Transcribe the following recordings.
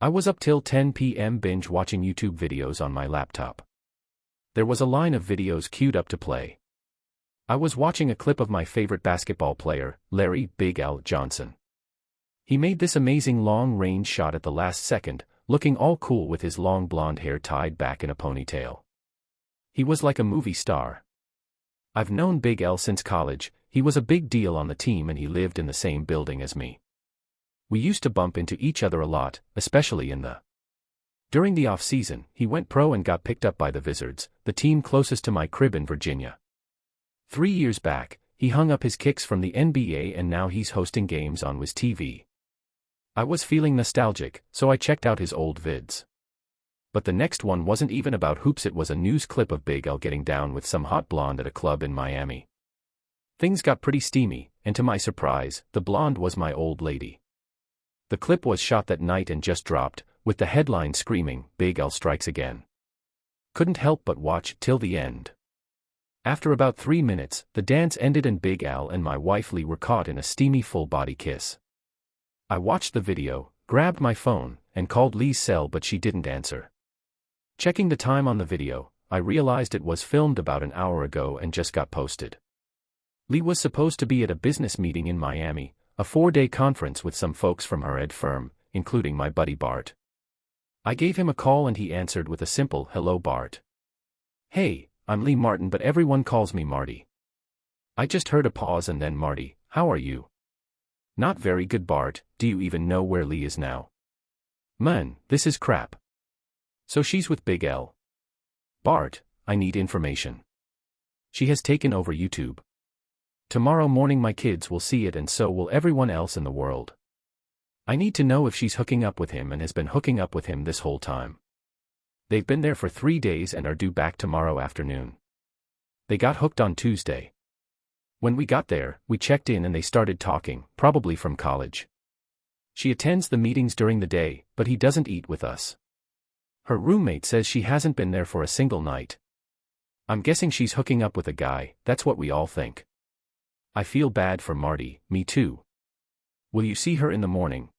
I was up till 10 p.m. binge watching YouTube videos on my laptop. There was a line of videos queued up to play. I was watching a clip of my favorite basketball player, Larry "Big Al" Johnson. He made this amazing long-range shot at the last second, looking all cool with his long blonde hair tied back in a ponytail. He was like a movie star. I've known Big L since college. He was a big deal on the team and he lived in the same building as me. We used to bump into each other a lot, especially during the off-season. He went pro and got picked up by the Wizards, the team closest to my crib in Virginia. 3 years back, he hung up his kicks from the NBA and now he's hosting games on Wiz TV. I was feeling nostalgic, so I checked out his old vids. But the next one wasn't even about hoops. It was a news clip of Big L getting down with some hot blonde at a club in Miami. Things got pretty steamy, and to my surprise, the blonde was my old lady. The clip was shot that night and just dropped, with the headline screaming, "Big L strikes again." Couldn't help but watch till the end. After about 3 minutes, the dance ended and Big Al and my wife Lee were caught in a steamy full-body kiss. I watched the video, grabbed my phone, and called Lee's cell but she didn't answer. Checking the time on the video, I realized it was filmed about an hour ago and just got posted. Lee was supposed to be at a business meeting in Miami, a 4-day conference with some folks from her ed firm, including my buddy Bart. I gave him a call and he answered with a simple, "Hello Bart. Hey, I'm Lee Martin but everyone calls me Marty." I just heard a pause and then "Marty, how are you?" "Not very good Bart, do you even know where Lee is now?" "Man, this is crap." "So she's with Big L." "Bart, I need information." "She has taken over YouTube. Tomorrow morning my kids will see it and so will everyone else in the world. I need to know if she's hooking up with him and has been hooking up with him this whole time. They've been there for 3 days and are due back tomorrow afternoon. They got hooked on Tuesday. When we got there, we checked in and they started talking, probably from college. She attends the meetings during the day, but he doesn't eat with us. Her roommate says she hasn't been there for a single night. I'm guessing she's hooking up with a guy. That's what we all think. I feel bad for Marty, me too. Will you see her in the morning?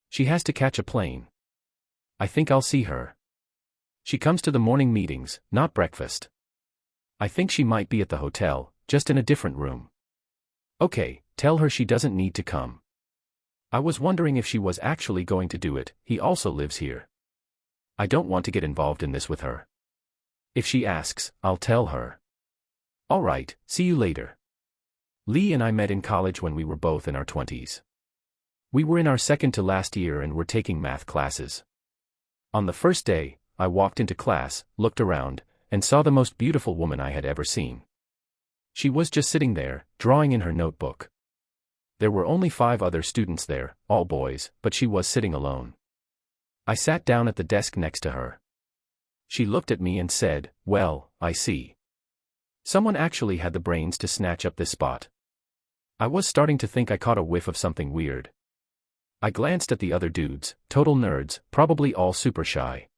She has to catch a plane. I think I'll see her. She comes to the morning meetings, not breakfast. I think she might be at the hotel, just in a different room. Okay, tell her she doesn't need to come. I was wondering if she was actually going to do it. He also lives here. I don't want to get involved in this with her. If she asks, I'll tell her. All right, see you later. Lee and I met in college when we were both in our 20s. We were in our second to last year and were taking math classes. On the first day, I walked into class, looked around, and saw the most beautiful woman I had ever seen. She was just sitting there, drawing in her notebook. There were only 5 other students there, all boys, but she was sitting alone. I sat down at the desk next to her. She looked at me and said, "Well, I see. Someone actually had the brains to snatch up this spot." I was starting to think I caught a whiff of something weird. I glanced at the other dudes, total nerds, probably all super shy.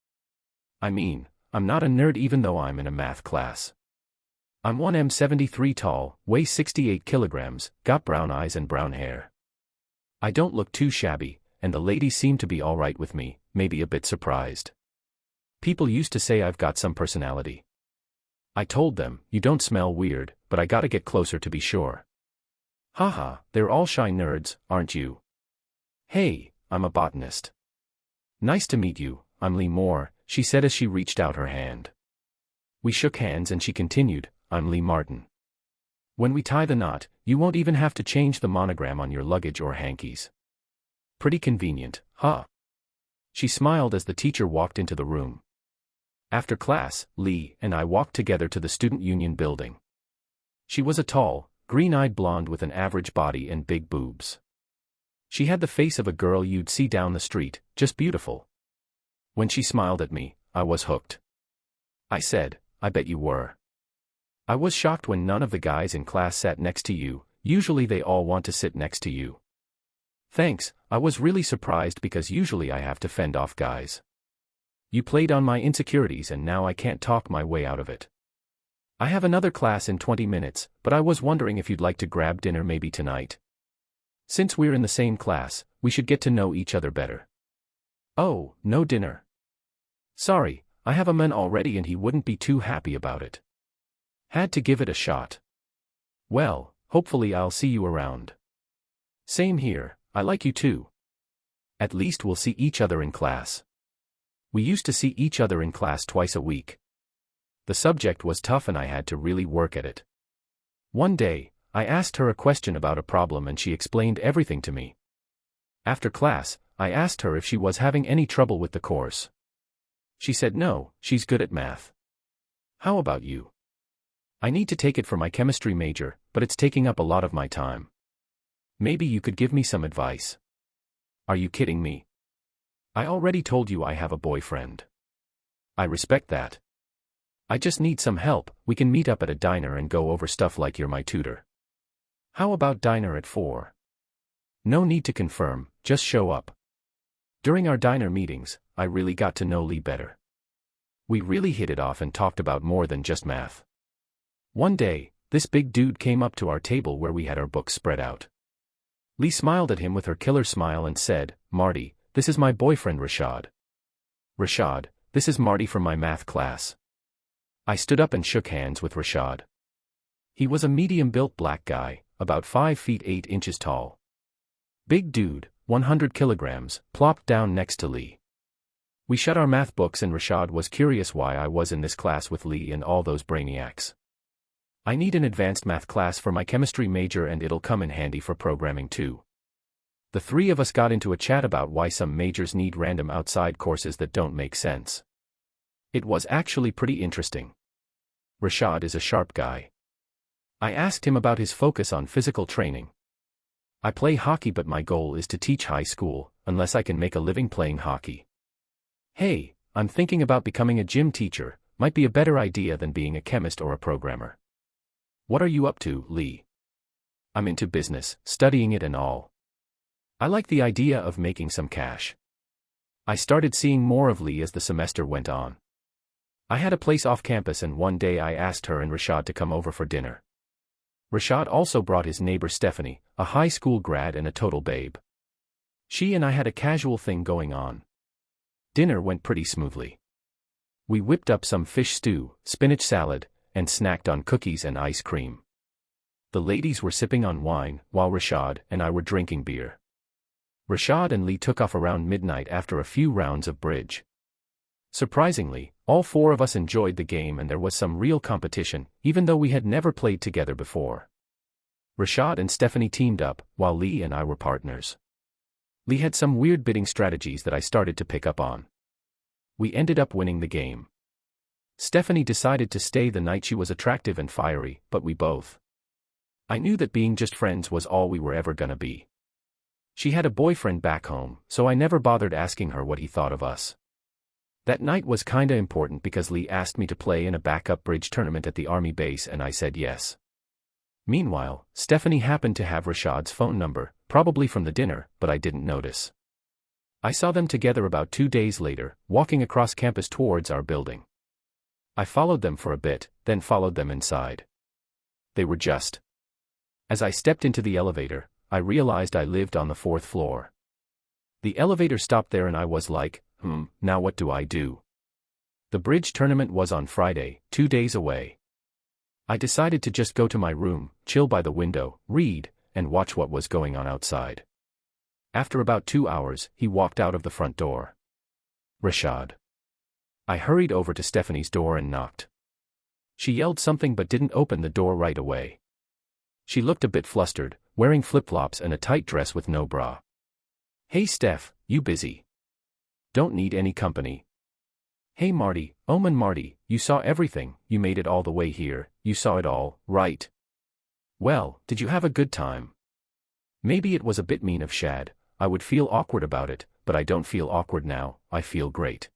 I mean, I'm not a nerd even though I'm in a math class. I'm 1m73 tall, weigh 68 kilograms, got brown eyes and brown hair. I don't look too shabby, and the ladies seem to be alright with me, maybe a bit surprised. People used to say I've got some personality. I told them, you don't smell weird, but I gotta get closer to be sure. Haha, they're all shy nerds, aren't you? Hey, I'm a botanist. Nice to meet you, I'm Lee Moore, she said as she reached out her hand. We shook hands and she continued, I'm Lee Martin. When we tie the knot, you won't even have to change the monogram on your luggage or hankies. Pretty convenient, huh? She smiled as the teacher walked into the room. After class, Lee and I walked together to the Student Union building. She was a tall, green-eyed blonde with an average body and big boobs. She had the face of a girl you'd see down the street, just beautiful. When she smiled at me, I was hooked. I said, I bet you were. I was shocked when none of the guys in class sat next to you, usually they all want to sit next to you. Thanks, I was really surprised because usually I have to fend off guys. You played on my insecurities and now I can't talk my way out of it. I have another class in 20 minutes, but I was wondering if you'd like to grab dinner maybe tonight. Since we're in the same class, we should get to know each other better. Oh, no dinner. Sorry, I have a man already and he wouldn't be too happy about it. Had to give it a shot. Well, hopefully I'll see you around. Same here, I like you too. At least we'll see each other in class. We used to see each other in class twice a week. The subject was tough and I had to really work at it. One day, I asked her a question about a problem and she explained everything to me. After class, I asked her if she was having any trouble with the course. She said no, she's good at math. How about you? I need to take it for my chemistry major, but it's taking up a lot of my time. Maybe you could give me some advice. Are you kidding me? I already told you I have a boyfriend. I respect that. I just need some help. We can meet up at a diner and go over stuff like you're my tutor. How about diner at 4? No need to confirm, just show up. During our diner meetings, I really got to know Lee better. We really hit it off and talked about more than just math. One day, this big dude came up to our table where we had our books spread out. Lee smiled at him with her killer smile and said, "Marty, this is my boyfriend Rashad." "Rashad, this is Marty from my math class." I stood up and shook hands with Rashad. He was a medium-built black guy, about 5 feet 8 inches tall. Big dude, 100 kilograms, plopped down next to Lee. We shut our math books and Rashad was curious why I was in this class with Lee and all those brainiacs. I need an advanced math class for my chemistry major and it'll come in handy for programming too. The three of us got into a chat about why some majors need random outside courses that don't make sense. It was actually pretty interesting. Rashad is a sharp guy. I asked him about his focus on physical training. I play hockey but my goal is to teach high school, unless I can make a living playing hockey. Hey, I'm thinking about becoming a gym teacher, might be a better idea than being a chemist or a programmer. What are you up to, Lee? I'm into business, studying it and all. I like the idea of making some cash. I started seeing more of Lee as the semester went on. I had a place off campus and one day I asked her and Rashad to come over for dinner. Rashad also brought his neighbor Stephanie, a high school grad and a total babe. She and I had a casual thing going on. Dinner went pretty smoothly. We whipped up some fish stew, spinach salad, and snacked on cookies and ice cream. The ladies were sipping on wine, while Rashad and I were drinking beer. Rashad and Lee took off around midnight after a few rounds of bridge. Surprisingly, all four of us enjoyed the game and there was some real competition, even though we had never played together before. Rashad and Stephanie teamed up, while Lee and I were partners. Lee had some weird bidding strategies that I started to pick up on. We ended up winning the game. Stephanie decided to stay the night. She was attractive and fiery, but we both. I knew that being just friends was all we were ever gonna be. She had a boyfriend back home, so I never bothered asking her what he thought of us. That night was kinda important because Lee asked me to play in a backup bridge tournament at the army base and I said yes. Meanwhile, Stephanie happened to have Rashad's phone number, probably from the dinner, but I didn't notice. I saw them together about 2 days later, walking across campus towards our building. I followed them for a bit, then followed them inside. They were just. As I stepped into the elevator, I realized I lived on the 4th floor. The elevator stopped there and I was like, now what do I do? The bridge tournament was on Friday, 2 days away. I decided to just go to my room, chill by the window, read, and watch what was going on outside. After about 2 hours, he walked out of the front door. Rashad. I hurried over to Stephanie's door and knocked. She yelled something but didn't open the door right away. She looked a bit flustered, wearing flip-flops and a tight dress with no bra. "Hey Steph, you busy? Don't need any company." "Hey Marty, Marty, you saw everything, you made it all the way here, you saw it all, right? Well, did you have a good time?" Maybe it was a bit mean of Shad, I would feel awkward about it, but I don't feel awkward now, I feel great.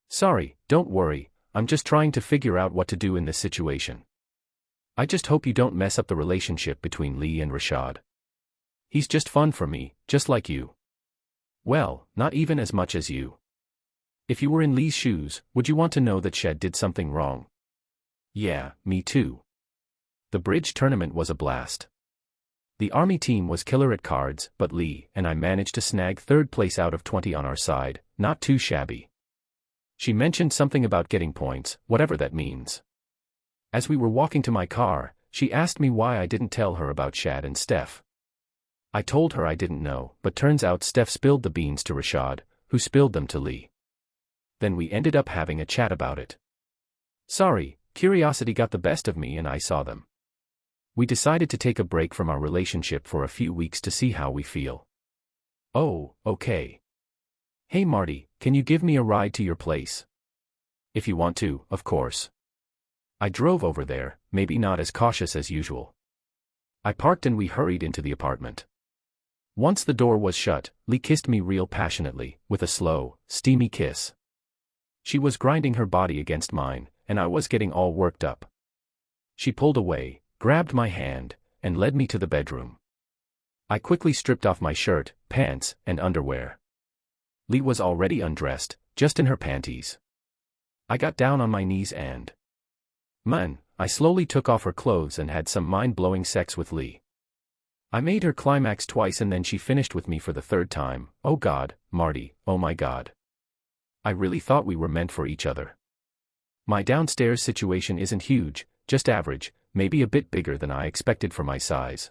"Sorry, don't worry, I'm just trying to figure out what to do in this situation. I just hope you don't mess up the relationship between Lee and Rashad. He's just fun for me, just like you." "Well, not even as much as you. If you were in Lee's shoes, would you want to know that Shad did something wrong?" "Yeah, me too." The bridge tournament was a blast. The army team was killer at cards, but Lee and I managed to snag 3rd place out of 20 on our side, not too shabby. She mentioned something about getting points, whatever that means. As we were walking to my car, she asked me why I didn't tell her about Shad and Steph. I told her I didn't know, but turns out Steph spilled the beans to Rashad, who spilled them to Lee. Then we ended up having a chat about it. Sorry, curiosity got the best of me and I saw them. We decided to take a break from our relationship for a few weeks to see how we feel. Oh, okay. Hey Marty, can you give me a ride to your place? If you want to, of course. I drove over there, maybe not as cautious as usual. I parked and we hurried into the apartment. Once the door was shut, Lee kissed me real passionately, with a slow, steamy kiss. She was grinding her body against mine, and I was getting all worked up. She pulled away, grabbed my hand, and led me to the bedroom. I quickly stripped off my shirt, pants, and underwear. Lee was already undressed, just in her panties. I got down on my knees and I slowly took off her clothes and had some mind-blowing sex with Lee. I made her climax twice and then she finished with me for the 3rd time. Oh God, Marty, oh my God. I really thought we were meant for each other. My downstairs situation isn't huge, just average, maybe a bit bigger than I expected for my size.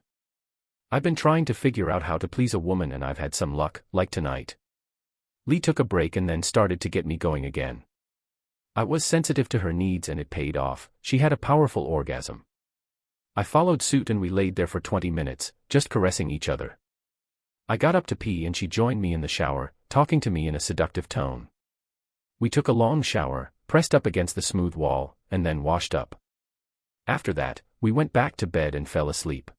I've been trying to figure out how to please a woman and I've had some luck, like tonight. Lee took a break and then started to get me going again. I was sensitive to her needs and it paid off. She had a powerful orgasm. I followed suit and we laid there for 20 minutes, just caressing each other. I got up to pee and she joined me in the shower, talking to me in a seductive tone. We took a long shower, pressed up against the smooth wall, and then washed up. After that, we went back to bed and fell asleep.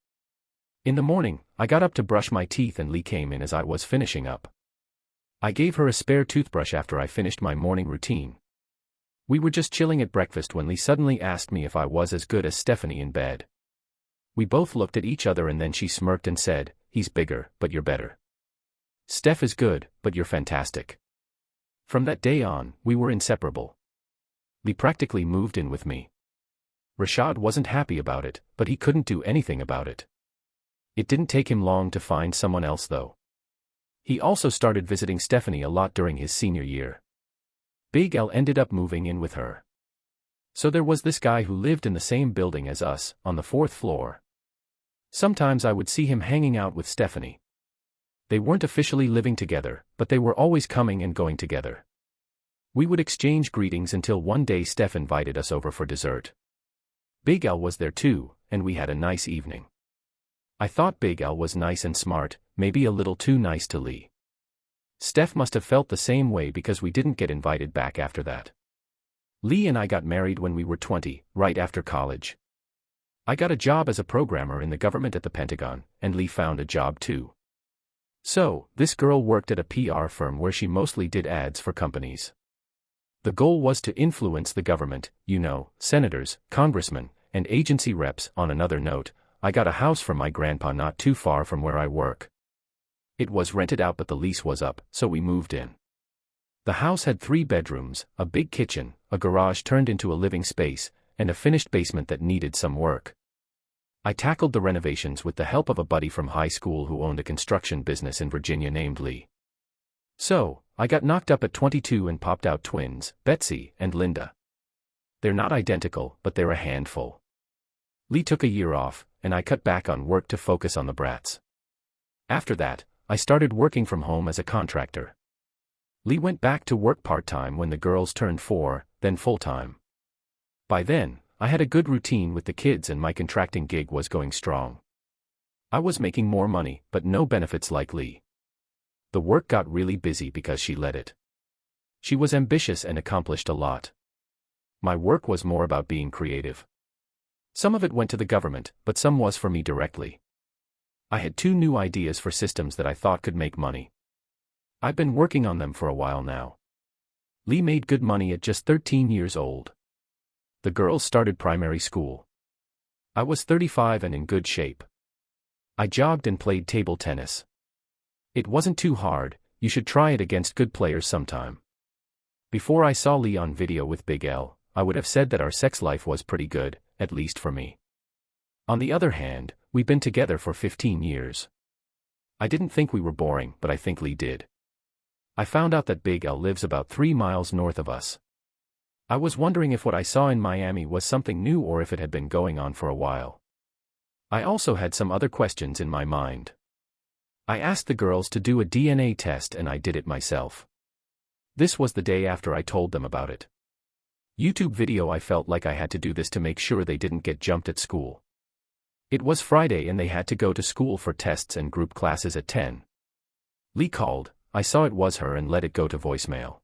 In the morning, I got up to brush my teeth and Lee came in as I was finishing up. I gave her a spare toothbrush after I finished my morning routine. We were just chilling at breakfast when Lee suddenly asked me if I was as good as Stephanie in bed. We both looked at each other and then she smirked and said, "He's bigger, but you're better. Steph is good, but you're fantastic." From that day on, we were inseparable. Lee practically moved in with me. Rashad wasn't happy about it, but he couldn't do anything about it. It didn't take him long to find someone else though. He also started visiting Stephanie a lot during his senior year. Big L ended up moving in with her. So there was this guy who lived in the same building as us, on the 4th floor. Sometimes I would see him hanging out with Stephanie. They weren't officially living together, but they were always coming and going together. We would exchange greetings until one day Steph invited us over for dessert. Big L was there too, and we had a nice evening. I thought Big L was nice and smart, maybe a little too nice to Lee. Steph must have felt the same way because we didn't get invited back after that. Lee and I got married when we were 20, right after college. I got a job as a programmer in the government at the Pentagon, and Lee found a job too. So, this girl worked at a PR firm where she mostly did ads for companies. The goal was to influence the government, you know, senators, congressmen, and agency reps. On another note, I got a house from my grandpa not too far from where I work. It was rented out but the lease was up, so we moved in. The house had 3 bedrooms, a big kitchen, a garage turned into a living space, and a finished basement that needed some work. I tackled the renovations with the help of a buddy from high school who owned a construction business in Virginia named Lee. So, I got knocked up at 22 and popped out twins, Betsy and Linda. They're not identical, but they're a handful. Lee took a year off, and I cut back on work to focus on the brats. After that, I started working from home as a contractor. Lee went back to work part-time when the girls turned 4, then full-time. By then, I had a good routine with the kids and my contracting gig was going strong. I was making more money, but no benefits like Lee. The work got really busy because she let it. She was ambitious and accomplished a lot. My work was more about being creative. Some of it went to the government, but some was for me directly. I had 2 new ideas for systems that I thought could make money. I've been working on them for a while now. Lee made good money at just 13 years old. The girls started primary school. I was 35 and in good shape. I jogged and played table tennis. It wasn't too hard, you should try it against good players sometime. Before I saw Lee on video with Big L, I would have said that our sex life was pretty good, at least for me. On the other hand, we've been together for 15 years. I didn't think we were boring, but I think Lee did. I found out that Big L lives about 3 miles north of us. I was wondering if what I saw in Miami was something new or if it had been going on for a while. I also had some other questions in my mind. I asked the girls to do a DNA test and I did it myself. This was the day after I told them about it. YouTube video. I felt like I had to do this to make sure they didn't get jumped at school. It was Friday and they had to go to school for tests and group classes at 10. Lee called, I saw it was her and let it go to voicemail.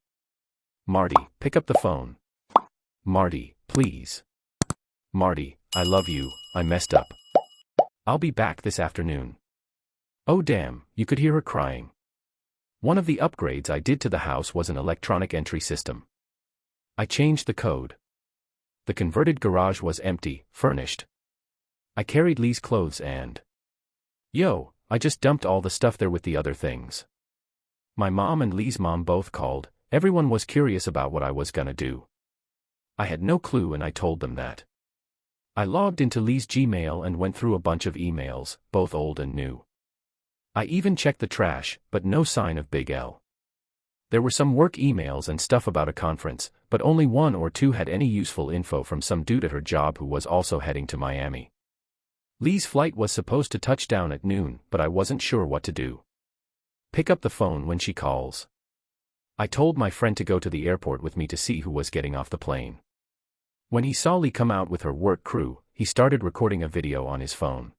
Marty, pick up the phone. Marty, please. Marty, I love you, I messed up. I'll be back this afternoon. Oh damn, you could hear her crying. One of the upgrades I did to the house was an electronic entry system. I changed the code. The converted garage was empty, furnished. I carried Lee's clothes and... Yo, I just dumped all the stuff there with the other things. My mom and Lee's mom both called. Everyone was curious about what I was gonna do. I had no clue and I told them that. I logged into Lee's Gmail and went through a bunch of emails, both old and new. I even checked the trash, but no sign of Big L. There were some work emails and stuff about a conference, but only 1 or 2 had any useful info from some dude at her job who was also heading to Miami. Lee's flight was supposed to touch down at noon, but I wasn't sure what to do. Pick up the phone when she calls. I told my friend to go to the airport with me to see who was getting off the plane. When he saw Lee come out with her work crew, he started recording a video on his phone.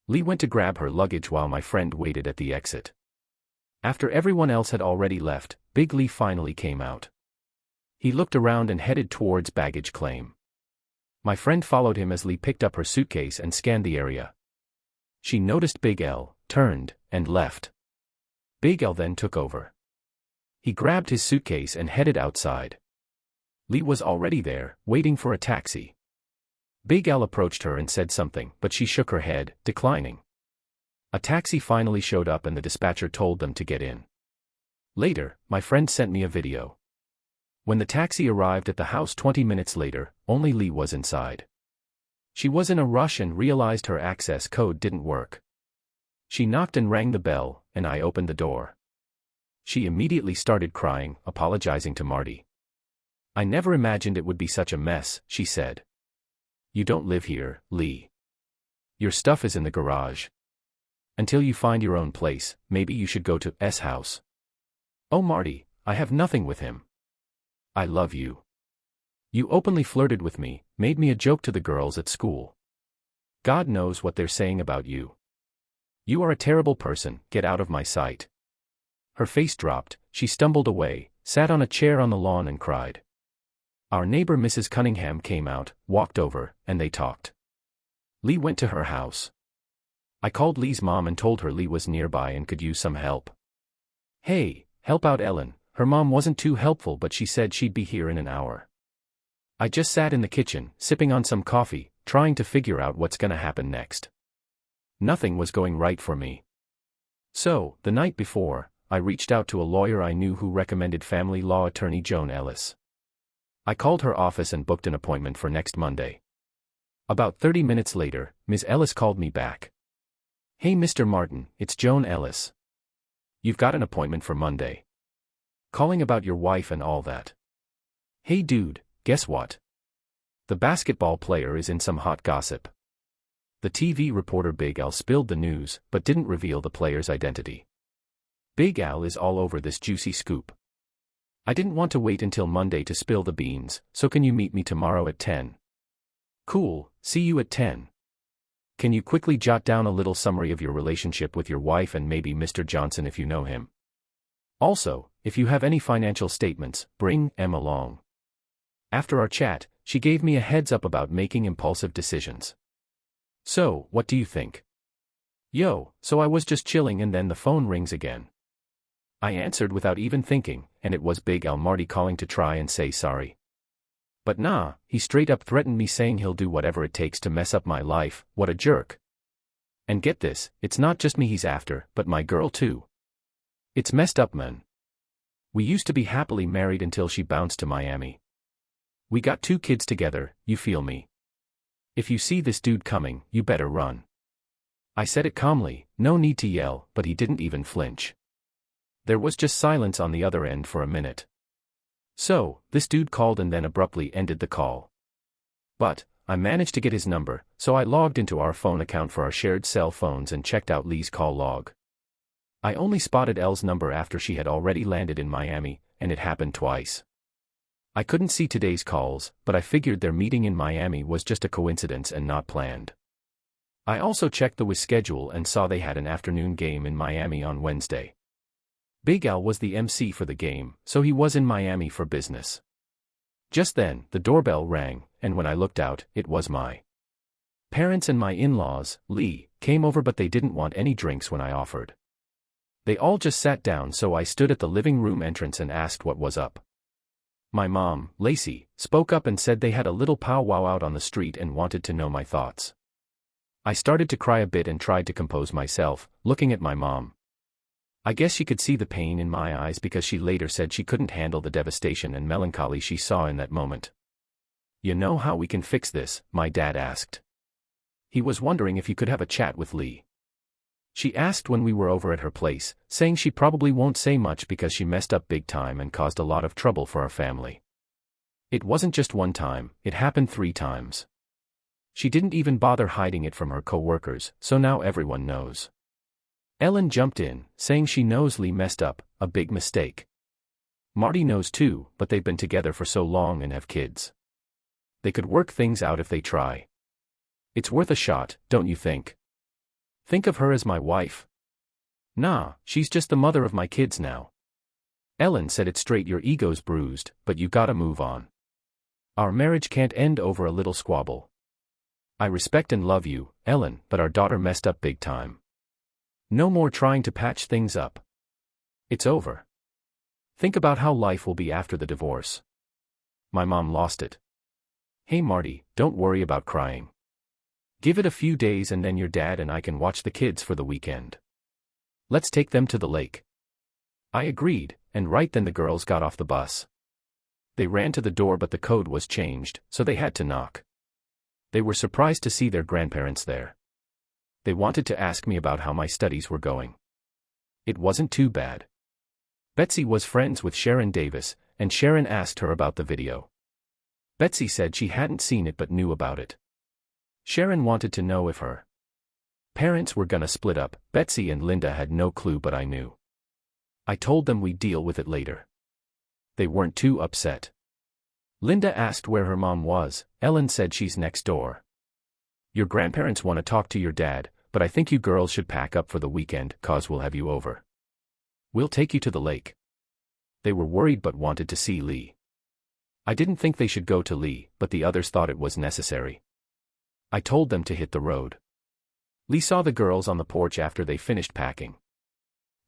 Lee went to grab her luggage while my friend waited at the exit. After everyone else had already left, Big Lee finally came out. He looked around and headed towards baggage claim. My friend followed him as Lee picked up her suitcase and scanned the area. She noticed Big L, turned, and left. Big L then took over. He grabbed his suitcase and headed outside. Lee was already there, waiting for a taxi. Big L approached her and said something, but she shook her head, declining. A taxi finally showed up and the dispatcher told them to get in. Later, my friend sent me a video. When the taxi arrived at the house 20 minutes later, only Lee was inside. She was in a rush and realized her access code didn't work. She knocked and rang the bell, and I opened the door. She immediately started crying, apologizing to Marty. I never imagined it would be such a mess, she said. You don't live here, Lee. Your stuff is in the garage. Until you find your own place, maybe you should go to S house. Oh Marty, I have nothing with him. I love you. You openly flirted with me, made me a joke to the girls at school. God knows what they're saying about you. You are a terrible person, get out of my sight. Her face dropped, she stumbled away, sat on a chair on the lawn and cried. Our neighbor Mrs. Cunningham came out, walked over, and they talked. Lee went to her house. I called Lee's mom and told her Lee was nearby and could use some help. Hey, help out Ellen. Her mom wasn't too helpful but she said she'd be here in an hour. I just sat in the kitchen, sipping on some coffee, trying to figure out what's gonna happen next. Nothing was going right for me. So, the night before, I reached out to a lawyer I knew who recommended family law attorney Joan Ellis. I called her office and booked an appointment for next Monday. About 30 minutes later, Ms. Ellis called me back. Hey Mr. Martin, it's Joan Ellis. You've got an appointment for Monday. Calling about your wife and all that. Hey dude, guess what? The basketball player is in some hot gossip. The TV reporter Big Al spilled the news, but didn't reveal the player's identity. Big Al is all over this juicy scoop. I didn't want to wait until Monday to spill the beans, so can you meet me tomorrow at 10? Cool, see you at 10. Can you quickly jot down a little summary of your relationship with your wife and maybe Mr. Johnson if you know him? Also, if you have any financial statements, bring them along. After our chat, she gave me a heads up about making impulsive decisions. So, what do you think? Yo, so I was just chilling and then the phone rings again. I answered without even thinking, and it was Big Al Marty calling to try and say sorry. But nah, he straight up threatened me saying he'll do whatever it takes to mess up my life. What a jerk. And get this, it's not just me he's after, but my girl too. It's messed up, man. We used to be happily married until she bounced to Miami. We got 2 kids together, you feel me? If you see this dude coming, you better run. I said it calmly, no need to yell, but he didn't even flinch. There was just silence on the other end for a minute. So, this dude called and then abruptly ended the call. But, I managed to get his number, so I logged into our phone account for our shared cell phones and checked out Lee's call log. I only spotted Elle's number after she had already landed in Miami, and it happened twice. I couldn't see today's calls, but I figured their meeting in Miami was just a coincidence and not planned. I also checked the Wiz schedule and saw they had an afternoon game in Miami on Wednesday. Big Al was the MC for the game, so he was in Miami for business. Just then, the doorbell rang, and when I looked out, it was my parents and my in-laws, Lee, came over, but they didn't want any drinks when I offered. They all just sat down, so I stood at the living room entrance and asked what was up. My mom, Lacey, spoke up and said they had a little powwow out on the street and wanted to know my thoughts. I started to cry a bit and tried to compose myself, looking at my mom. I guess she could see the pain in my eyes because she later said she couldn't handle the devastation and melancholy she saw in that moment. You know how we can fix this? My dad asked. He was wondering if he could have a chat with Lee. She asked when we were over at her place, saying she probably won't say much because she messed up big time and caused a lot of trouble for our family. It wasn't just one time, it happened 3 times. She didn't even bother hiding it from her co-workers, so now everyone knows. Ellen jumped in, saying she knows Lee messed up, a big mistake. Marty knows too, but they've been together for so long and have kids. They could work things out if they try. It's worth a shot, don't you think? Think of her as my wife. Nah, she's just the mother of my kids now. Ellen said it straight, your ego's bruised, but you gotta move on. Our marriage can't end over a little squabble. I respect and love you, Ellen, but our daughter messed up big time. No more trying to patch things up. It's over. Think about how life will be after the divorce. My mom lost it. Hey Marty, don't worry about crying. Give it a few days and then your dad and I can watch the kids for the weekend. Let's take them to the lake. I agreed, and right then the girls got off the bus. They ran to the door, but the code was changed, so they had to knock. They were surprised to see their grandparents there. They wanted to ask me about how my studies were going. It wasn't too bad. Betsy was friends with Sharon Davis, and Sharon asked her about the video. Betsy said she hadn't seen it but knew about it. Sharon wanted to know if her parents were gonna split up. Betsy and Linda had no clue, but I knew. I told them we'd deal with it later. They weren't too upset. Linda asked where her mom was. Ellen said she's next door. Your grandparents want to talk to your dad, but I think you girls should pack up for the weekend, 'cause we'll have you over. We'll take you to the lake. They were worried but wanted to see Lee. I didn't think they should go to Lee, but the others thought it was necessary. I told them to hit the road. Lee saw the girls on the porch after they finished packing.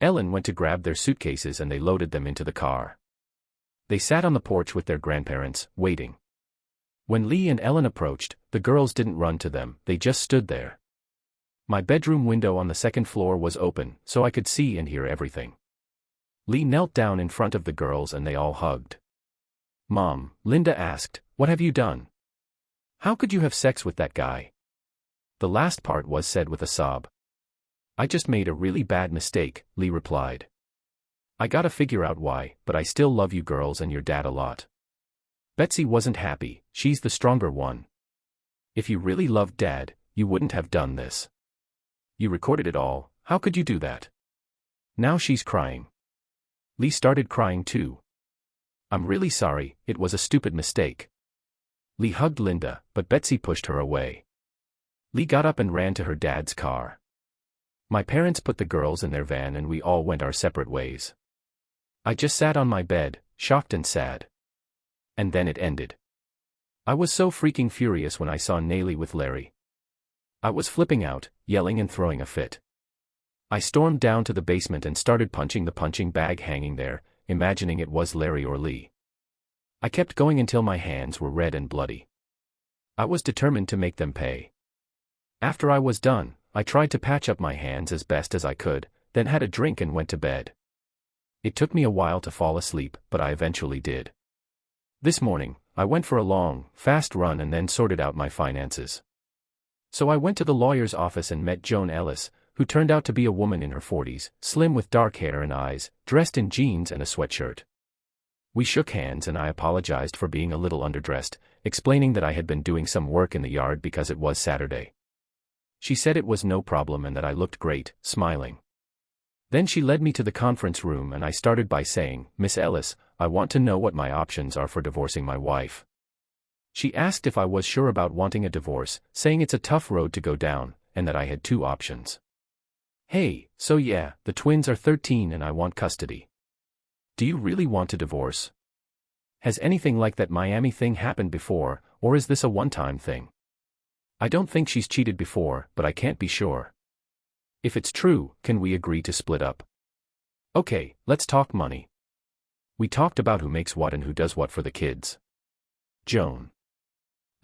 Ellen went to grab their suitcases and they loaded them into the car. They sat on the porch with their grandparents, waiting. When Lee and Ellen approached, the girls didn't run to them, they just stood there. My bedroom window on the 2nd floor was open, so I could see and hear everything. Lee knelt down in front of the girls and they all hugged. Mom, Linda asked, what have you done? How could you have sex with that guy? The last part was said with a sob. I just made a really bad mistake, Lee replied. I gotta figure out why, but I still love you girls and your dad a lot. Betsy wasn't happy, she's the stronger one. If you really loved Dad, you wouldn't have done this. You recorded it all, how could you do that? Now she's crying. Lee started crying too. I'm really sorry, it was a stupid mistake. Lee hugged Linda, but Betsy pushed her away. Lee got up and ran to her dad's car. My parents put the girls in their van and we all went our separate ways. I just sat on my bed, shocked and sad. And then it ended. I was so freaking furious when I saw Nayli with Larry. I was flipping out, yelling and throwing a fit. I stormed down to the basement and started punching the punching bag hanging there, imagining it was Larry or Lee. I kept going until my hands were red and bloody. I was determined to make them pay. After I was done, I tried to patch up my hands as best as I could, then had a drink and went to bed. It took me a while to fall asleep, but I eventually did. This morning, I went for a long, fast run and then sorted out my finances. So I went to the lawyer's office and met Joan Ellis, who turned out to be a woman in her 40s, slim with dark hair and eyes, dressed in jeans and a sweatshirt. We shook hands and I apologized for being a little underdressed, explaining that I had been doing some work in the yard because it was Saturday. She said it was no problem and that I looked great, smiling. Then she led me to the conference room and I started by saying, "Miss Ellis, I want to know what my options are for divorcing my wife." She asked if I was sure about wanting a divorce, saying it's a tough road to go down, and that I had two options. Hey, so yeah, the twins are 13 and I want custody. Do you really want to divorce? Has anything like that Miami thing happened before, or is this a one-time thing? I don't think she's cheated before, but I can't be sure. If it's true, can we agree to split up? Okay, let's talk money. We talked about who makes what and who does what for the kids. Joan.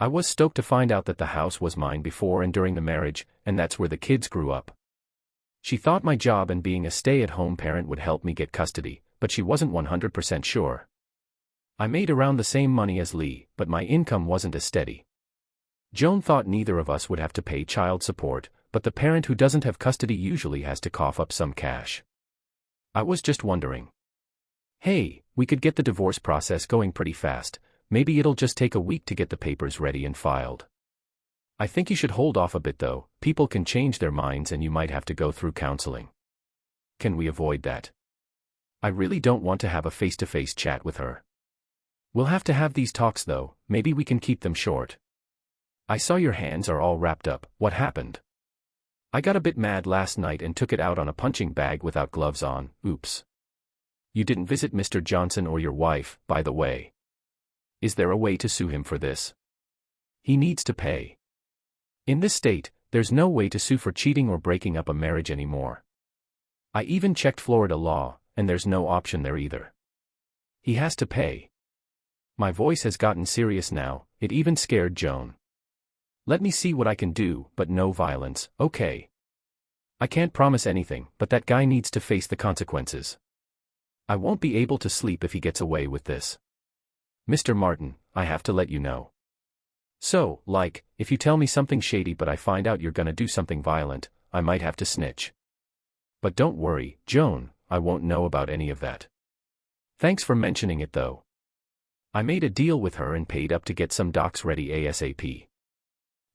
I was stoked to find out that the house was mine before and during the marriage, and that's where the kids grew up. She thought my job and being a stay-at-home parent would help me get custody, but she wasn't 100% sure. I made around the same money as Lee, but my income wasn't as steady. Joan thought neither of us would have to pay child support, but the parent who doesn't have custody usually has to cough up some cash. I was just wondering. Hey, we could get the divorce process going pretty fast. Maybe it'll just take a week to get the papers ready and filed. I think you should hold off a bit though, people can change their minds and you might have to go through counseling. Can we avoid that? I really don't want to have a face-to-face chat with her. We'll have to have these talks though, maybe we can keep them short. I saw your hands are all wrapped up, what happened? I got a bit mad last night and took it out on a punching bag without gloves on, oops. You didn't visit Mr. Johnson or your wife, by the way. Is there a way to sue him for this? He needs to pay. In this state, there's no way to sue for cheating or breaking up a marriage anymore. I even checked Florida law, and there's no option there either. He has to pay. My voice has gotten serious now, it even scared Joan. Let me see what I can do, but no violence, okay? I can't promise anything, but that guy needs to face the consequences. I won't be able to sleep if he gets away with this. Mr. Martin, I have to let you know. So, like, if you tell me something shady but I find out you're gonna do something violent, I might have to snitch. But don't worry, Joan, I won't know about any of that. Thanks for mentioning it though. I made a deal with her and paid up to get some docs ready ASAP.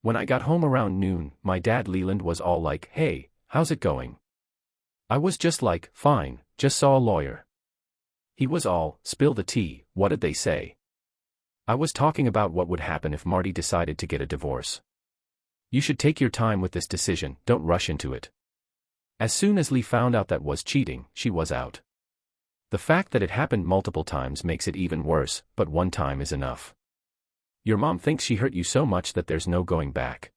When I got home around noon, my dad Leland was all like, "Hey, how's it going?" I was just like, "Fine, just saw a lawyer." He was all, "Spill the tea, what did they say?" I was talking about what would happen if Marty decided to get a divorce. You should take your time with this decision, don't rush into it. As soon as Lee found out that was cheating, she was out. The fact that it happened multiple times makes it even worse, but one time is enough. Your mom thinks she hurt you so much that there's no going back.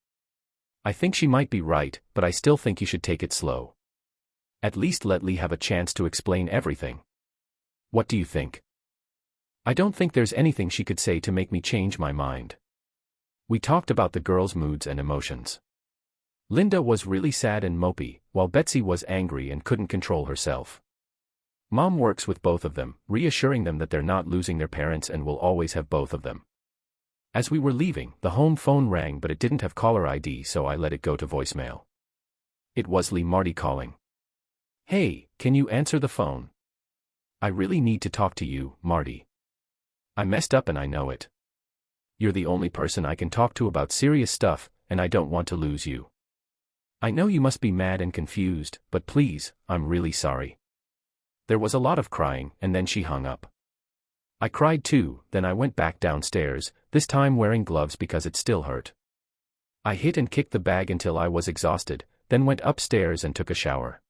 I think she might be right, but I still think you should take it slow. At least let Lee have a chance to explain everything. What do you think? I don't think there's anything she could say to make me change my mind. We talked about the girls' moods and emotions. Linda was really sad and mopey, while Betsy was angry and couldn't control herself. Mom works with both of them, reassuring them that they're not losing their parents and will always have both of them. As we were leaving, the home phone rang but it didn't have caller ID, so I let it go to voicemail. It was Lee Marty calling. "Hey, can you answer the phone? I really need to talk to you, Marty. I messed up and I know it. You're the only person I can talk to about serious stuff, and I don't want to lose you. I know you must be mad and confused, but please, I'm really sorry." There was a lot of crying, and then she hung up. I cried too, then I went back downstairs, this time wearing gloves because it still hurt. I hit and kicked the bag until I was exhausted, then went upstairs and took a shower.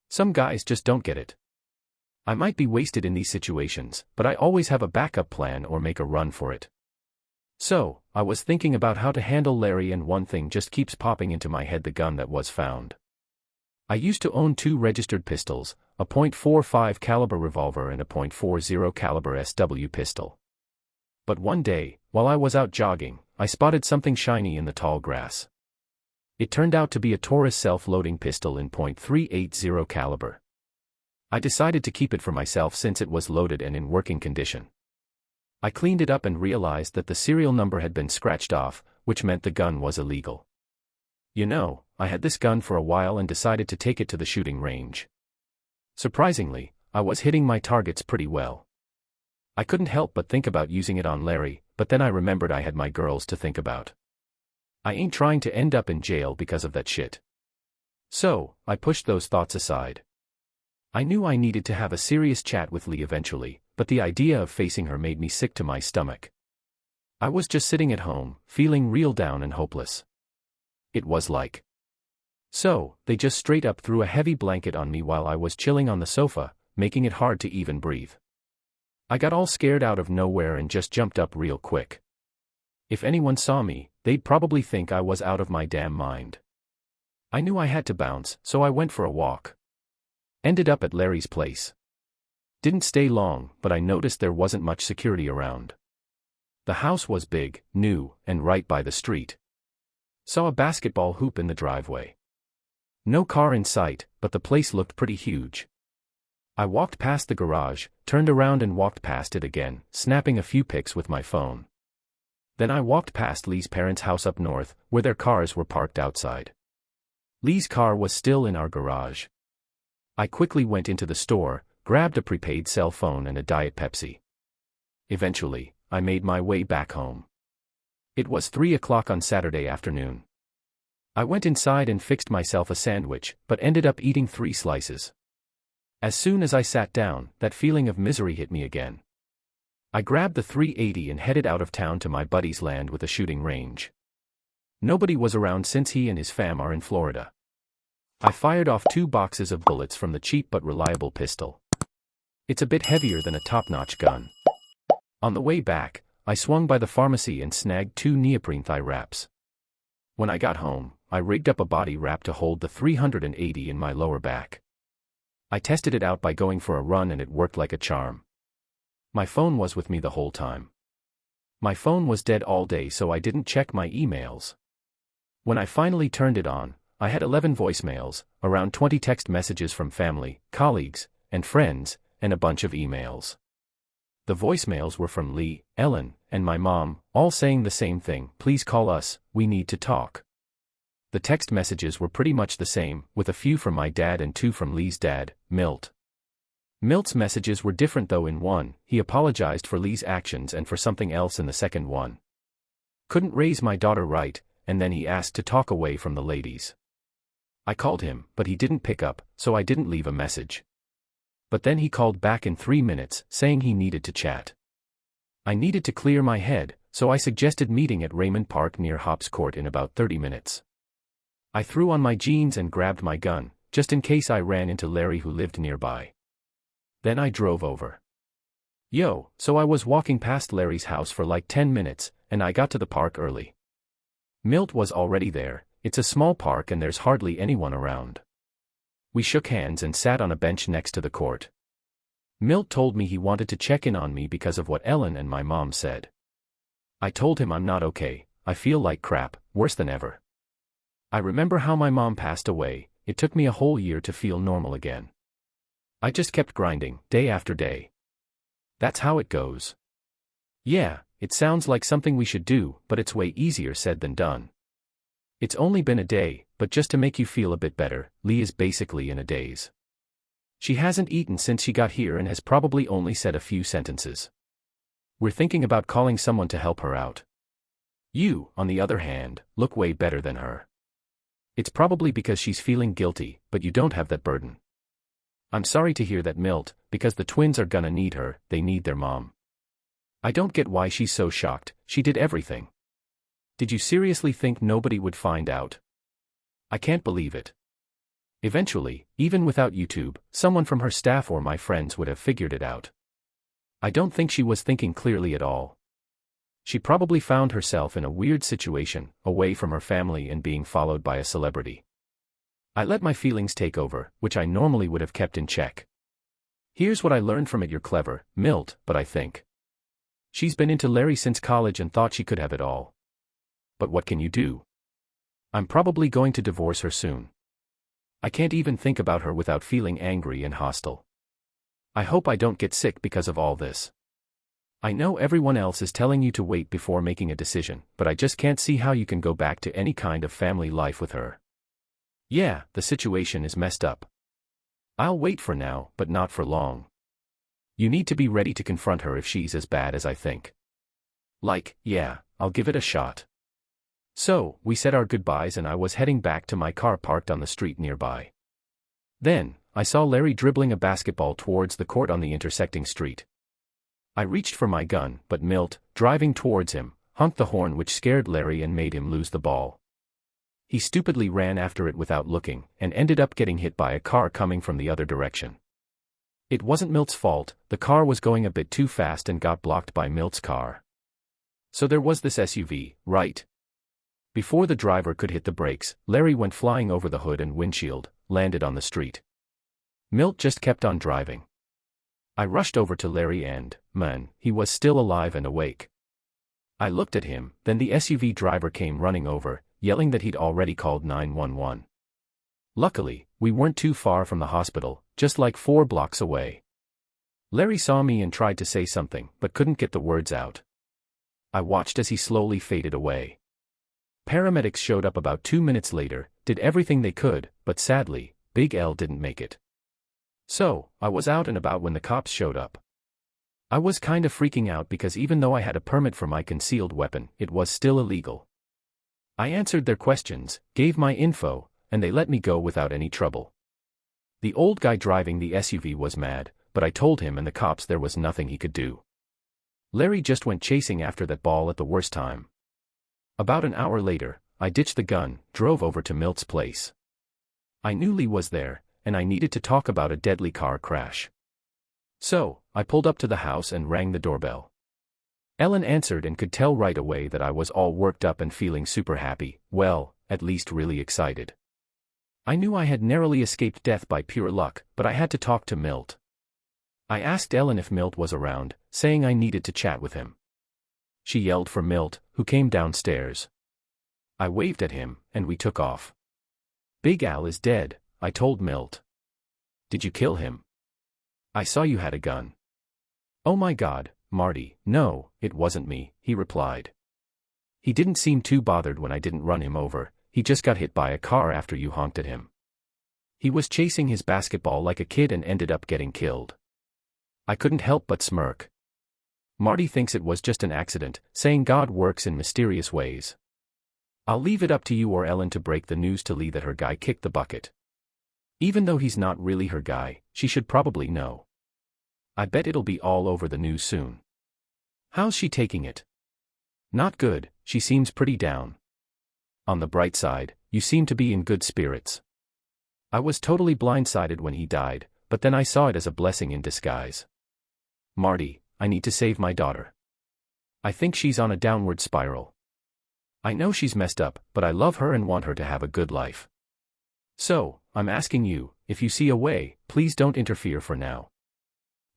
Some guys just don't get it. I might be wasted in these situations, but I always have a backup plan or make a run for it. So, I was thinking about how to handle Larry and one thing just keeps popping into my head: the gun that was found. I used to own 2 registered pistols, a .45 caliber revolver and a .40 caliber SW pistol. But one day, while I was out jogging, I spotted something shiny in the tall grass. It turned out to be a Taurus self-loading pistol in .380 caliber. I decided to keep it for myself since it was loaded and in working condition. I cleaned it up and realized that the serial number had been scratched off, which meant the gun was illegal. You know, I had this gun for a while and decided to take it to the shooting range. Surprisingly, I was hitting my targets pretty well. I couldn't help but think about using it on Larry, but then I remembered I had my girls to think about. I ain't trying to end up in jail because of that shit. So, I pushed those thoughts aside. I knew I needed to have a serious chat with Lee eventually, but the idea of facing her made me sick to my stomach. I was just sitting at home, feeling real down and hopeless. It was like. So, they just straight up threw a heavy blanket on me while I was chilling on the sofa, making it hard to even breathe. I got all scared out of nowhere and just jumped up real quick. If anyone saw me, they'd probably think I was out of my damn mind. I knew I had to bounce, so I went for a walk. Ended up at Larry's place. Didn't stay long, but I noticed there wasn't much security around. The house was big, new, and right by the street. Saw a basketball hoop in the driveway. No car in sight, but the place looked pretty huge. I walked past the garage, turned around and walked past it again, snapping a few pics with my phone. Then I walked past Lee's parents' house up north, where their cars were parked outside. Lee's car was still in our garage. I quickly went into the store, grabbed a prepaid cell phone and a Diet Pepsi. Eventually, I made my way back home. It was 3 o'clock on Saturday afternoon. I went inside and fixed myself a sandwich, but ended up eating 3 slices. As soon as I sat down, that feeling of misery hit me again. I grabbed the 380 and headed out of town to my buddy's land with a shooting range. Nobody was around since he and his fam are in Florida. I fired off 2 boxes of bullets from the cheap but reliable pistol. It's a bit heavier than a top-notch gun. On the way back, I swung by the pharmacy and snagged 2 neoprene thigh wraps. When I got home, I rigged up a body wrap to hold the 380 in my lower back. I tested it out by going for a run and it worked like a charm. My phone was with me the whole time. My phone was dead all day so I didn't check my emails. When I finally turned it on, I had 11 voicemails, around 20 text messages from family, colleagues, and friends, and a bunch of emails. The voicemails were from Lee, Ellen, and my mom, all saying the same thing: please call us, we need to talk. The text messages were pretty much the same, with a few from my dad and 2 from Lee's dad, Milt. Milt's messages were different though. In one, he apologized for Lee's actions and for something else in the second one. Couldn't raise my daughter right, and then he asked to talk away from the ladies. I called him, but he didn't pick up, so I didn't leave a message. But then he called back in 3 minutes, saying he needed to chat. I needed to clear my head, so I suggested meeting at Raymond Park near Hobbs Court in about 30 minutes. I threw on my jeans and grabbed my gun, just in case I ran into Larry who lived nearby. Then I drove over. So I was walking past Larry's house for like 10 minutes, and I got to the park early. Milt was already there. It's a small park and there's hardly anyone around. We shook hands and sat on a bench next to the court. Milt told me he wanted to check in on me because of what Ellen and my mom said. I told him I'm not okay, I feel like crap, worse than ever. I remember how my mom passed away. It took me a whole year to feel normal again. I just kept grinding, day after day. That's how it goes. Yeah, it sounds like something we should do, but it's way easier said than done. It's only been a day, but just to make you feel a bit better, Lee is basically in a daze. She hasn't eaten since she got here and has probably only said a few sentences. We're thinking about calling someone to help her out. You, on the other hand, look way better than her. It's probably because she's feeling guilty, but you don't have that burden. I'm sorry to hear that, Milt, because the twins are gonna need her, they need their mom. I don't get why she's so shocked, she did everything. Did you seriously think nobody would find out? I can't believe it. Eventually, even without YouTube, someone from her staff or my friends would have figured it out. I don't think she was thinking clearly at all. She probably found herself in a weird situation, away from her family and being followed by a celebrity. I let my feelings take over, which I normally would have kept in check. Here's what I learned from it: you're clever, Milt, but I think she's been into Larry since college and thought she could have it all. But what can you do? I'm probably going to divorce her soon. I can't even think about her without feeling angry and hostile. I hope I don't get sick because of all this. I know everyone else is telling you to wait before making a decision, but I just can't see how you can go back to any kind of family life with her. Yeah, the situation is messed up. I'll wait for now, but not for long. You need to be ready to confront her if she's as bad as I think. Like, yeah, I'll give it a shot. So, we said our goodbyes and I was heading back to my car parked on the street nearby. Then, I saw Larry dribbling a basketball towards the court on the intersecting street. I reached for my gun, but Milt, driving towards him, honked the horn which scared Larry and made him lose the ball. He stupidly ran after it without looking, and ended up getting hit by a car coming from the other direction. It wasn't Milt's fault, the car was going a bit too fast and got blocked by Milt's car. So there was this SUV, right? Before the driver could hit the brakes, Larry went flying over the hood and windshield, landed on the street. Milt just kept on driving. I rushed over to Larry and, man, he was still alive and awake. I looked at him, then the SUV driver came running over, yelling that he'd already called 911. Luckily, we weren't too far from the hospital, just like 4 blocks away. Larry saw me and tried to say something, but couldn't get the words out. I watched as he slowly faded away. Paramedics showed up about 2 minutes later, did everything they could, but sadly, Big L didn't make it. So, I was out and about when the cops showed up. I was kind of freaking out because even though I had a permit for my concealed weapon, it was still illegal. I answered their questions, gave my info, and they let me go without any trouble. The old guy driving the SUV was mad, but I told him and the cops there was nothing he could do. Larry just went chasing after that ball at the worst time. About an hour later, I ditched the gun, drove over to Milt's place. I knew Lee was there, and I needed to talk about a deadly car crash. So, I pulled up to the house and rang the doorbell. Ellen answered and could tell right away that I was all worked up and feeling super happy, well, at least really excited. I knew I had narrowly escaped death by pure luck, but I had to talk to Milt. I asked Ellen if Milt was around, saying I needed to chat with him. She yelled for Milt, who came downstairs. I waved at him, and we took off. Big Al is dead, I told Milt. Did you kill him? I saw you had a gun. Oh my God, Marty, no, it wasn't me, he replied. He didn't seem too bothered when I didn't run him over, he just got hit by a car after you honked at him. He was chasing his basketball like a kid and ended up getting killed. I couldn't help but smirk. Marty thinks it was just an accident, saying God works in mysterious ways. I'll leave it up to you or Ellen to break the news to Lee that her guy kicked the bucket. Even though he's not really her guy, she should probably know. I bet it'll be all over the news soon. How's she taking it? Not good, she seems pretty down. On the bright side, you seem to be in good spirits. I was totally blindsided when he died, but then I saw it as a blessing in disguise. Marty, I need to save my daughter. I think she's on a downward spiral. I know she's messed up, but I love her and want her to have a good life. So, I'm asking you, if you see a way, please don't interfere for now.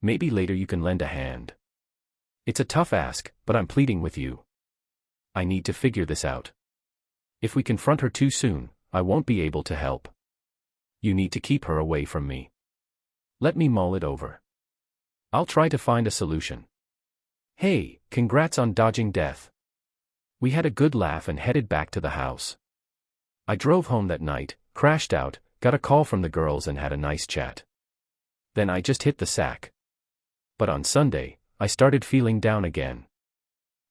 Maybe later you can lend a hand. It's a tough ask, but I'm pleading with you. I need to figure this out. If we confront her too soon, I won't be able to help. You need to keep her away from me. Let me mull it over. I'll try to find a solution. Hey, congrats on dodging death. We had a good laugh and headed back to the house. I drove home that night, crashed out, got a call from the girls and had a nice chat. Then I just hit the sack. But on Sunday, I started feeling down again.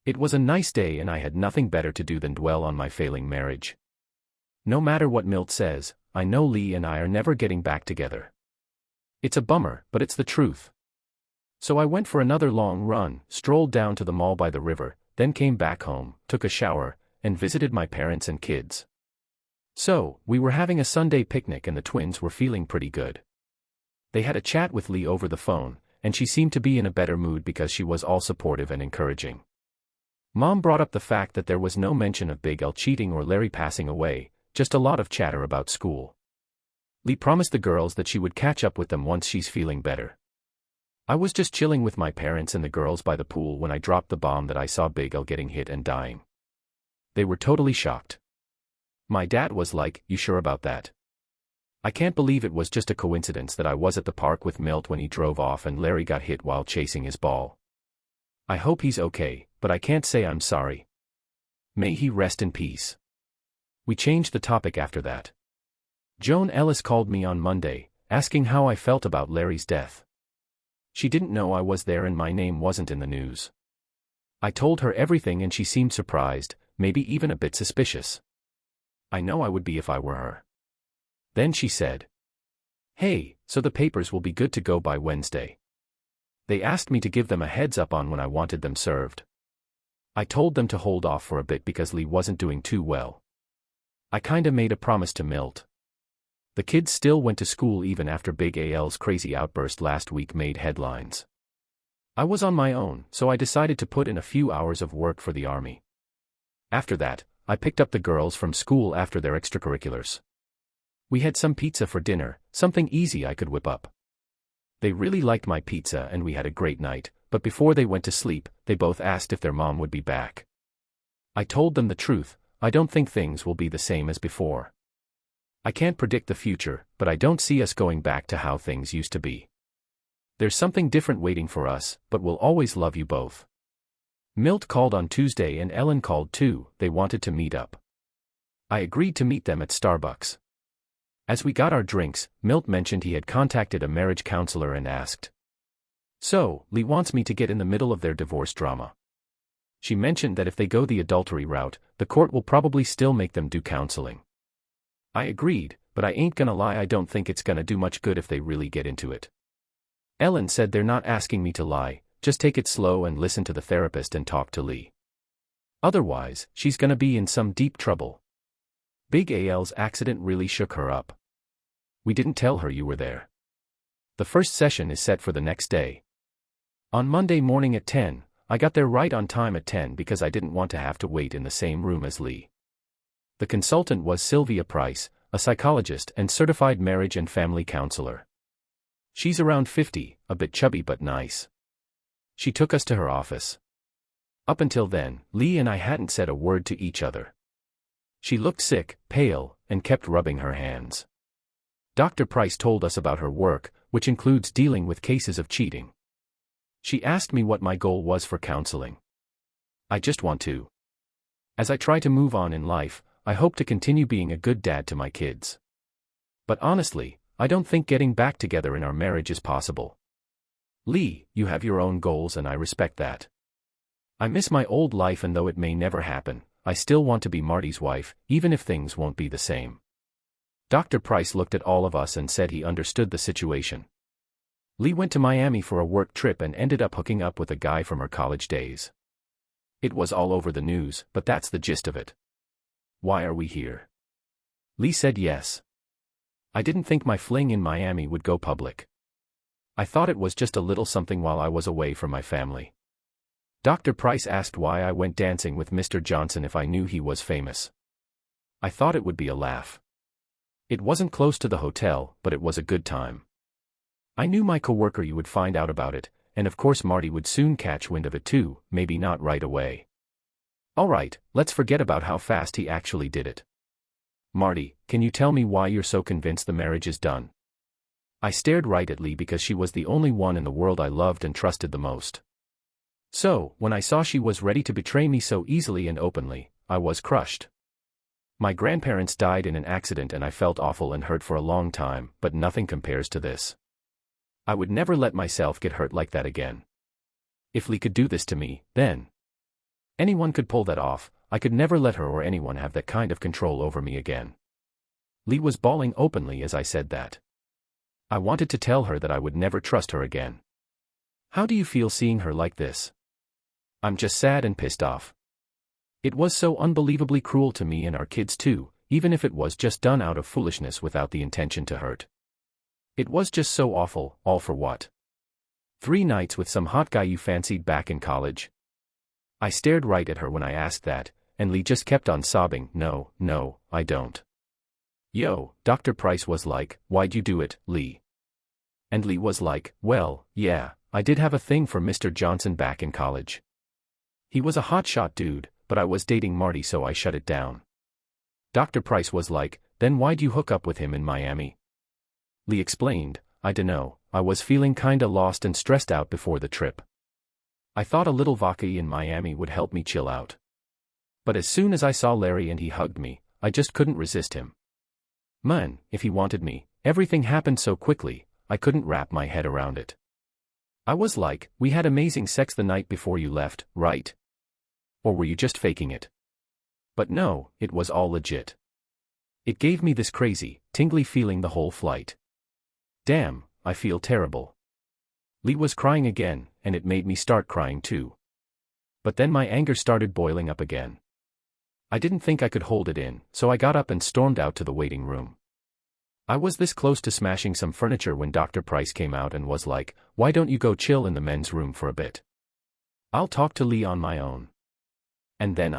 It was a nice day and I had nothing better to do than dwell on my failing marriage. No matter what Milt says, I know Lee and I are never getting back together. It's a bummer, but it's the truth. So I went for another long run, strolled down to the mall by the river, then came back home, took a shower, and visited my parents and kids. So, we were having a Sunday picnic and the twins were feeling pretty good. They had a chat with Lee over the phone, and she seemed to be in a better mood because she was all supportive and encouraging. Mom brought up the fact that there was no mention of Big L cheating or Larry passing away, just a lot of chatter about school. Lee promised the girls that she would catch up with them once she's feeling better. I was just chilling with my parents and the girls by the pool when I dropped the bomb that I saw Big L getting hit and dying. They were totally shocked. My dad was like, "You sure about that?" I can't believe it was just a coincidence that I was at the park with Milt when he drove off and Larry got hit while chasing his ball. I hope he's okay, but I can't say I'm sorry. May he rest in peace. We changed the topic after that. Joan Ellis called me on Monday, asking how I felt about Larry's death. She didn't know I was there and my name wasn't in the news. I told her everything and she seemed surprised, maybe even a bit suspicious. I know I would be if I were her. Then she said, "Hey, so the papers will be good to go by Wednesday." They asked me to give them a heads up on when I wanted them served. I told them to hold off for a bit because Lee wasn't doing too well. I kinda made a promise to Milt. The kids still went to school even after Big AL's crazy outburst last week made headlines. I was on my own, so I decided to put in a few hours of work for the army. After that, I picked up the girls from school after their extracurriculars. We had some pizza for dinner, something easy I could whip up. They really liked my pizza and we had a great night, but before they went to sleep, they both asked if their mom would be back. I told them the truth, I don't think things will be the same as before. I can't predict the future, but I don't see us going back to how things used to be. There's something different waiting for us, but we'll always love you both. Milt called on Tuesday and Ellen called too, they wanted to meet up. I agreed to meet them at Starbucks. As we got our drinks, Milt mentioned he had contacted a marriage counselor and asked, "So, Lee wants me to get in the middle of their divorce drama." She mentioned that if they go the adultery route, the court will probably still make them do counseling. I agreed, but I ain't gonna lie, I don't think it's gonna do much good if they really get into it. Ellen said they're not asking me to lie, just take it slow and listen to the therapist and talk to Lee. Otherwise, she's gonna be in some deep trouble. Big AL's accident really shook her up. We didn't tell her you were there. The first session is set for the next day. On Monday morning at 10, I got there right on time at 10 because I didn't want to have to wait in the same room as Lee. The consultant was Sylvia Price, a psychologist and certified marriage and family counselor. She's around 50, a bit chubby but nice. She took us to her office. Up until then, Lee and I hadn't said a word to each other. She looked sick, pale, and kept rubbing her hands. Dr. Price told us about her work, which includes dealing with cases of cheating. She asked me what my goal was for counseling. I just want to. As I try to move on in life, I hope to continue being a good dad to my kids. But honestly, I don't think getting back together in our marriage is possible. Lee, you have your own goals and I respect that. I miss my old life and though it may never happen, I still want to be Marty's wife, even if things won't be the same. Dr. Price looked at all of us and said he understood the situation. Lee went to Miami for a work trip and ended up hooking up with a guy from her college days. It was all over the news, but that's the gist of it. Why are we here? Lee said yes. I didn't think my fling in Miami would go public. I thought it was just a little something while I was away from my family. Dr. Price asked why I went dancing with Mr. Johnson if I knew he was famous. I thought it would be a laugh. It wasn't close to the hotel, but it was a good time. I knew my coworker you would find out about it, and of course Marty would soon catch wind of it too, maybe not right away. Alright, let's forget about how fast he actually did it. Marty, can you tell me why you're so convinced the marriage is done? I stared right at Lee because she was the only one in the world I loved and trusted the most. So, when I saw she was ready to betray me so easily and openly, I was crushed. My grandparents died in an accident and I felt awful and hurt for a long time, but nothing compares to this. I would never let myself get hurt like that again. If Lee could do this to me, then anyone could pull that off. I could never let her or anyone have that kind of control over me again. Lee was bawling openly as I said that. I wanted to tell her that I would never trust her again. How do you feel seeing her like this? I'm just sad and pissed off. It was so unbelievably cruel to me and our kids too, even if it was just done out of foolishness without the intention to hurt. It was just so awful, all for what? 3 nights with some hot guy you fancied back in college? I stared right at her when I asked that, and Lee just kept on sobbing, no, I don't. Yo, Dr. Price was like, why'd you do it, Lee? And Lee was like, well, yeah, I did have a thing for Mr. Johnson back in college. He was a hotshot dude, but I was dating Marty so I shut it down. Dr. Price was like, then why'd you hook up with him in Miami? Lee explained, I dunno, I was feeling kinda lost and stressed out before the trip. I thought a little vodka in Miami would help me chill out. But as soon as I saw Larry and he hugged me, I just couldn't resist him. Man, if he wanted me, everything happened so quickly, I couldn't wrap my head around it. I was like, we had amazing sex the night before you left, right? Or were you just faking it? But no, it was all legit. It gave me this crazy, tingly feeling the whole flight. Damn, I feel terrible. Lee was crying again, and it made me start crying too. But then my anger started boiling up again. I didn't think I could hold it in, so I got up and stormed out to the waiting room. I was this close to smashing some furniture when Dr. Price came out and was like, "Why don't you go chill in the men's room for a bit? I'll talk to Lee on my own." And then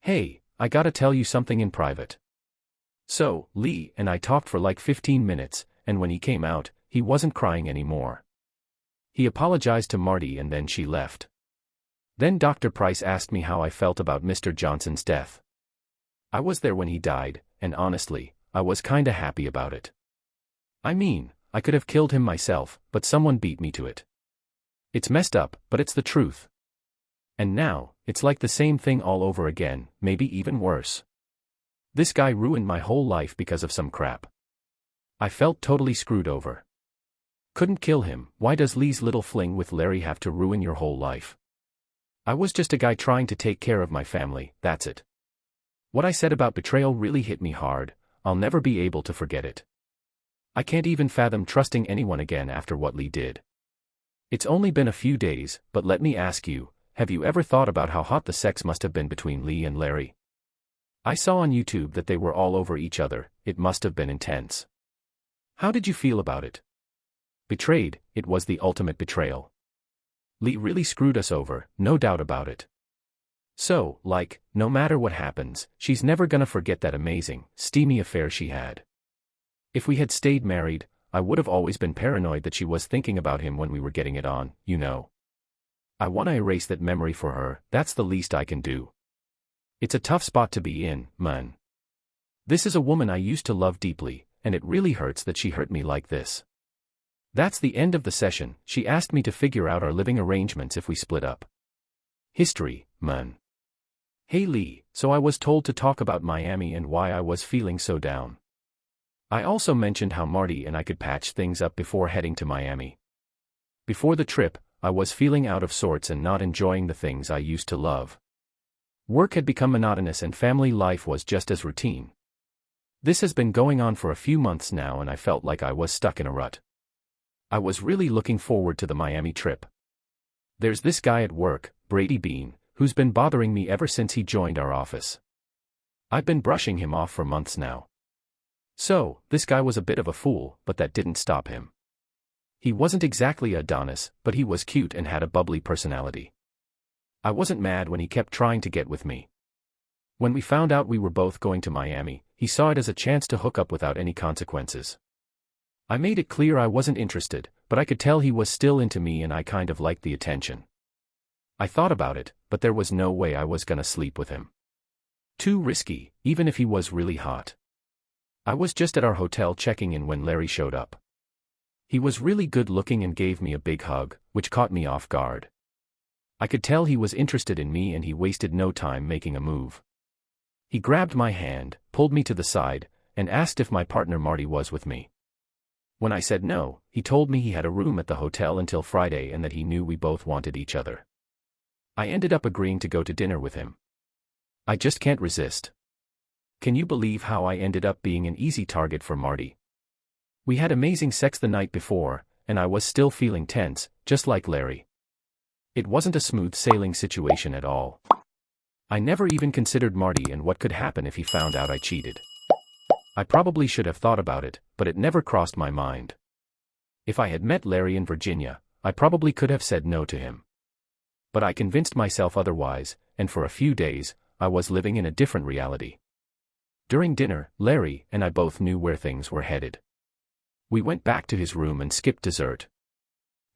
"Hey, I gotta tell you something in private." So, Lee and I talked for like 15 minutes, and when he came out, he wasn't crying anymore. He apologized to Marty and then she left. Then Dr. Price asked me how I felt about Mr. Johnson's death. I was there when he died, and honestly, I was kinda happy about it. I mean, I could have killed him myself, but someone beat me to it. It's messed up, but it's the truth. And now, it's like the same thing all over again, maybe even worse. This guy ruined my whole life because of some crap. I felt totally screwed over. Couldn't kill him. Why does Lee's little fling with Larry have to ruin your whole life? I was just a guy trying to take care of my family, that's it. What I said about betrayal really hit me hard. I'll never be able to forget it. I can't even fathom trusting anyone again after what Lee did. It's only been a few days, but let me ask you, have you ever thought about how hot the sex must have been between Lee and Larry? I saw on YouTube that they were all over each other. It must have been intense. How did you feel about it? Betrayed, it was the ultimate betrayal. Lee really screwed us over, no doubt about it. So, no matter what happens, she's never gonna forget that amazing, steamy affair she had. If we had stayed married, I would have always been paranoid that she was thinking about him when we were getting it on, you know. I wanna erase that memory for her. That's the least I can do. It's a tough spot to be in, man. This is a woman I used to love deeply, and it really hurts that she hurt me like this. That's the end of the session. She asked me to figure out our living arrangements if we split up. History, man. Hey Lee, so I was told to talk about Miami and why I was feeling so down. I also mentioned how Marty and I could patch things up before heading to Miami. Before the trip, I was feeling out of sorts and not enjoying the things I used to love. Work had become monotonous and family life was just as routine. This has been going on for a few months now and I felt like I was stuck in a rut. I was really looking forward to the Miami trip. There's this guy at work, Brady Bean, who's been bothering me ever since he joined our office. I've been brushing him off for months now. So, this guy was a bit of a fool, but that didn't stop him. He wasn't exactly Adonis, but he was cute and had a bubbly personality. I wasn't mad when he kept trying to get with me. When we found out we were both going to Miami, he saw it as a chance to hook up without any consequences. I made it clear I wasn't interested, but I could tell he was still into me and I kind of liked the attention. I thought about it, but there was no way I was gonna sleep with him. Too risky, even if he was really hot. I was just at our hotel checking in when Larry showed up. He was really good looking and gave me a big hug, which caught me off guard. I could tell he was interested in me and he wasted no time making a move. He grabbed my hand, pulled me to the side, and asked if my partner Marty was with me. When I said no, he told me he had a room at the hotel until Friday and that he knew we both wanted each other. I ended up agreeing to go to dinner with him. I just can't resist. Can you believe how I ended up being an easy target for Marty? We had amazing sex the night before, and I was still feeling tense, just like Larry. It wasn't a smooth sailing situation at all. I never even considered Marty and what could happen if he found out I cheated. I probably should have thought about it, but it never crossed my mind. If I had met Larry in Virginia, I probably could have said no to him. But I convinced myself otherwise, and for a few days, I was living in a different reality. During dinner, Larry and I both knew where things were headed. We went back to his room and skipped dessert.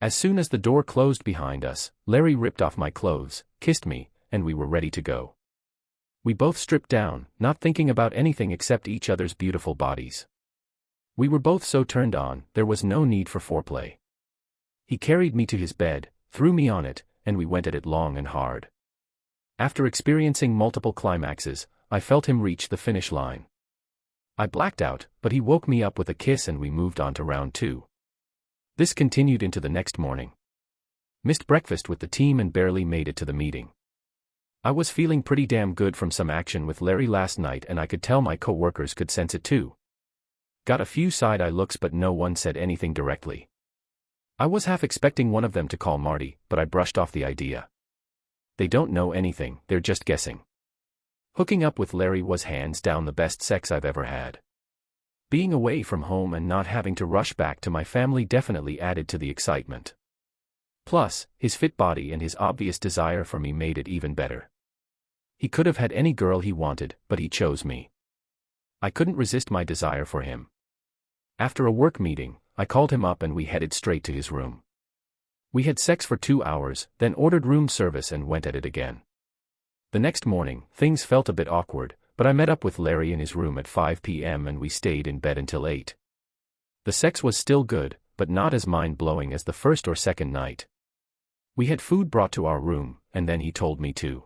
As soon as the door closed behind us, Larry ripped off my clothes, kissed me, and we were ready to go. We both stripped down, not thinking about anything except each other's beautiful bodies. We were both so turned on, there was no need for foreplay. He carried me to his bed, threw me on it, and we went at it long and hard. After experiencing multiple climaxes, I felt him reach the finish line. I blacked out, but he woke me up with a kiss and we moved on to round 2. This continued into the next morning. Missed breakfast with the team and barely made it to the meeting. I was feeling pretty damn good from some action with Larry last night and I could tell my co-workers could sense it too. Got a few side-eye looks but no one said anything directly. I was half expecting one of them to call Marty, but I brushed off the idea. They don't know anything, they're just guessing. Hooking up with Larry was hands down the best sex I've ever had. Being away from home and not having to rush back to my family definitely added to the excitement. Plus, his fit body and his obvious desire for me made it even better. He could have had any girl he wanted, but he chose me. I couldn't resist my desire for him. After a work meeting, I called him up and we headed straight to his room. We had sex for 2 hours, then ordered room service and went at it again. The next morning, things felt a bit awkward, but I met up with Larry in his room at 5 p.m. and we stayed in bed until 8. The sex was still good, but not as mind-blowing as the first or second night. We had food brought to our room, and then he told me to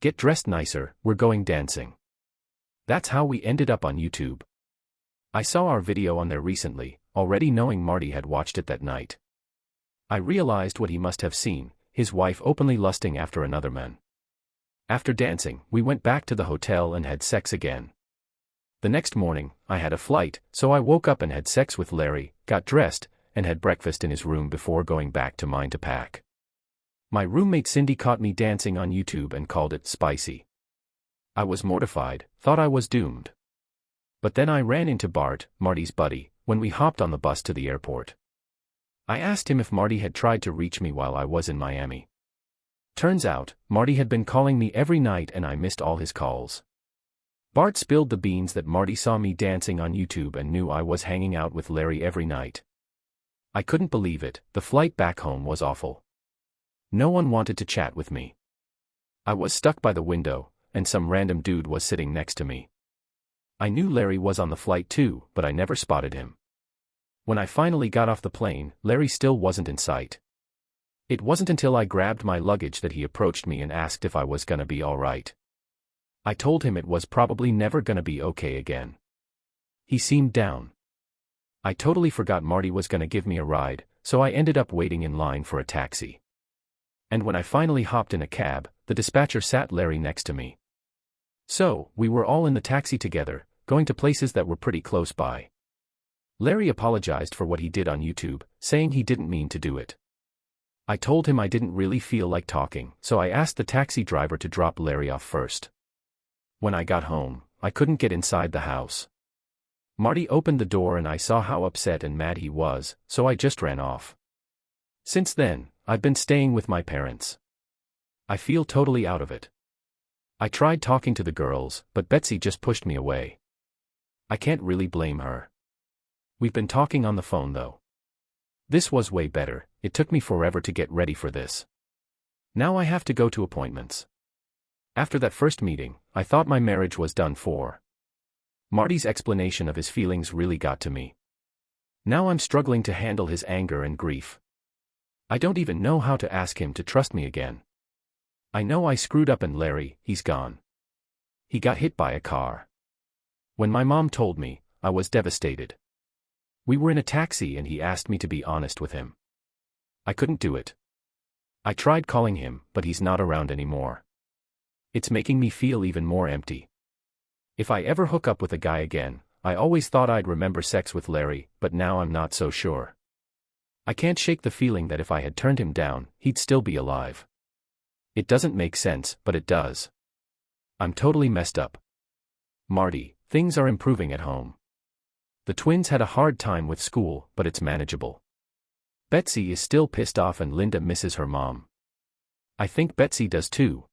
get dressed nicer, we're going dancing. That's how we ended up on YouTube. I saw our video on there recently, already knowing Marty had watched it that night. I realized what he must have seen, his wife openly lusting after another man. After dancing, we went back to the hotel and had sex again. The next morning, I had a flight, so I woke up and had sex with Larry, got dressed, and had breakfast in his room before going back to mine to pack. My roommate Cindy caught me dancing on YouTube and called it spicy. I was mortified, thought I was doomed. But then I ran into Bart, Marty's buddy, when we hopped on the bus to the airport. I asked him if Marty had tried to reach me while I was in Miami. Turns out, Marty had been calling me every night and I missed all his calls. Bart spilled the beans that Marty saw me dancing on YouTube and knew I was hanging out with Larry every night. I couldn't believe it, the flight back home was awful. No one wanted to chat with me. I was stuck by the window, and some random dude was sitting next to me. I knew Larry was on the flight too, but I never spotted him. When I finally got off the plane, Larry still wasn't in sight. It wasn't until I grabbed my luggage that he approached me and asked if I was gonna be alright. I told him it was probably never gonna be okay again. He seemed down. I totally forgot Marty was gonna give me a ride, so I ended up waiting in line for a taxi. And when I finally hopped in a cab, the dispatcher sat Larry next to me. So, we were all in the taxi together, going to places that were pretty close by. Larry apologized for what he did on YouTube, saying he didn't mean to do it. I told him I didn't really feel like talking, so I asked the taxi driver to drop Larry off first. When I got home, I couldn't get inside the house. Marty opened the door and I saw how upset and mad he was, so I just ran off. Since then, I've been staying with my parents. I feel totally out of it. I tried talking to the girls, but Betsy just pushed me away. I can't really blame her. We've been talking on the phone though. This was way better, it took me forever to get ready for this. Now I have to go to appointments. After that first meeting, I thought my marriage was done for. Marty's explanation of his feelings really got to me. Now I'm struggling to handle his anger and grief. I don't even know how to ask him to trust me again. I know I screwed up and Larry, he's gone. He got hit by a car. When my mom told me, I was devastated. We were in a taxi and he asked me to be honest with him. I couldn't do it. I tried calling him, but he's not around anymore. It's making me feel even more empty. If I ever hook up with a guy again, I always thought I'd remember sex with Larry, but now I'm not so sure. I can't shake the feeling that if I had turned him down, he'd still be alive. It doesn't make sense, but it does. I'm totally messed up. Marty, things are improving at home. The twins had a hard time with school, but it's manageable. Betsy is still pissed off and Linda misses her mom. I think Betsy does too.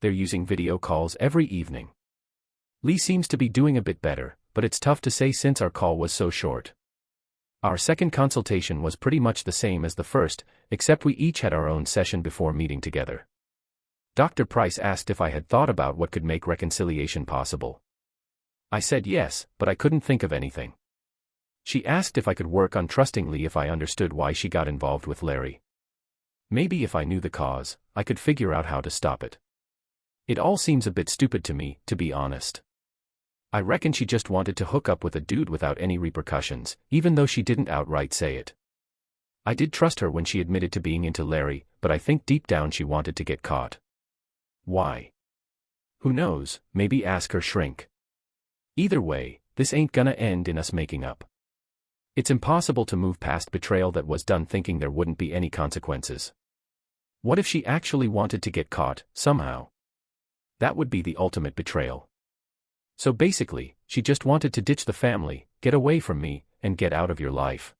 They're using video calls every evening. Lee seems to be doing a bit better, but it's tough to say since our call was so short. Our second consultation was pretty much the same as the first, except we each had our own session before meeting together. Dr. Price asked if I had thought about what could make reconciliation possible. I said yes, but I couldn't think of anything. She asked if I could work on trusting Lee if I understood why she got involved with Larry. Maybe if I knew the cause, I could figure out how to stop it. It all seems a bit stupid to me, to be honest. I reckon she just wanted to hook up with a dude without any repercussions, even though she didn't outright say it. I did trust her when she admitted to being into Larry, but I think deep down she wanted to get caught. Why? Who knows, maybe ask her shrink. Either way, this ain't gonna end in us making up. It's impossible to move past betrayal that was done thinking there wouldn't be any consequences. What if she actually wanted to get caught, somehow? That would be the ultimate betrayal. So basically, she just wanted to ditch the family, get away from me, and get out of your life.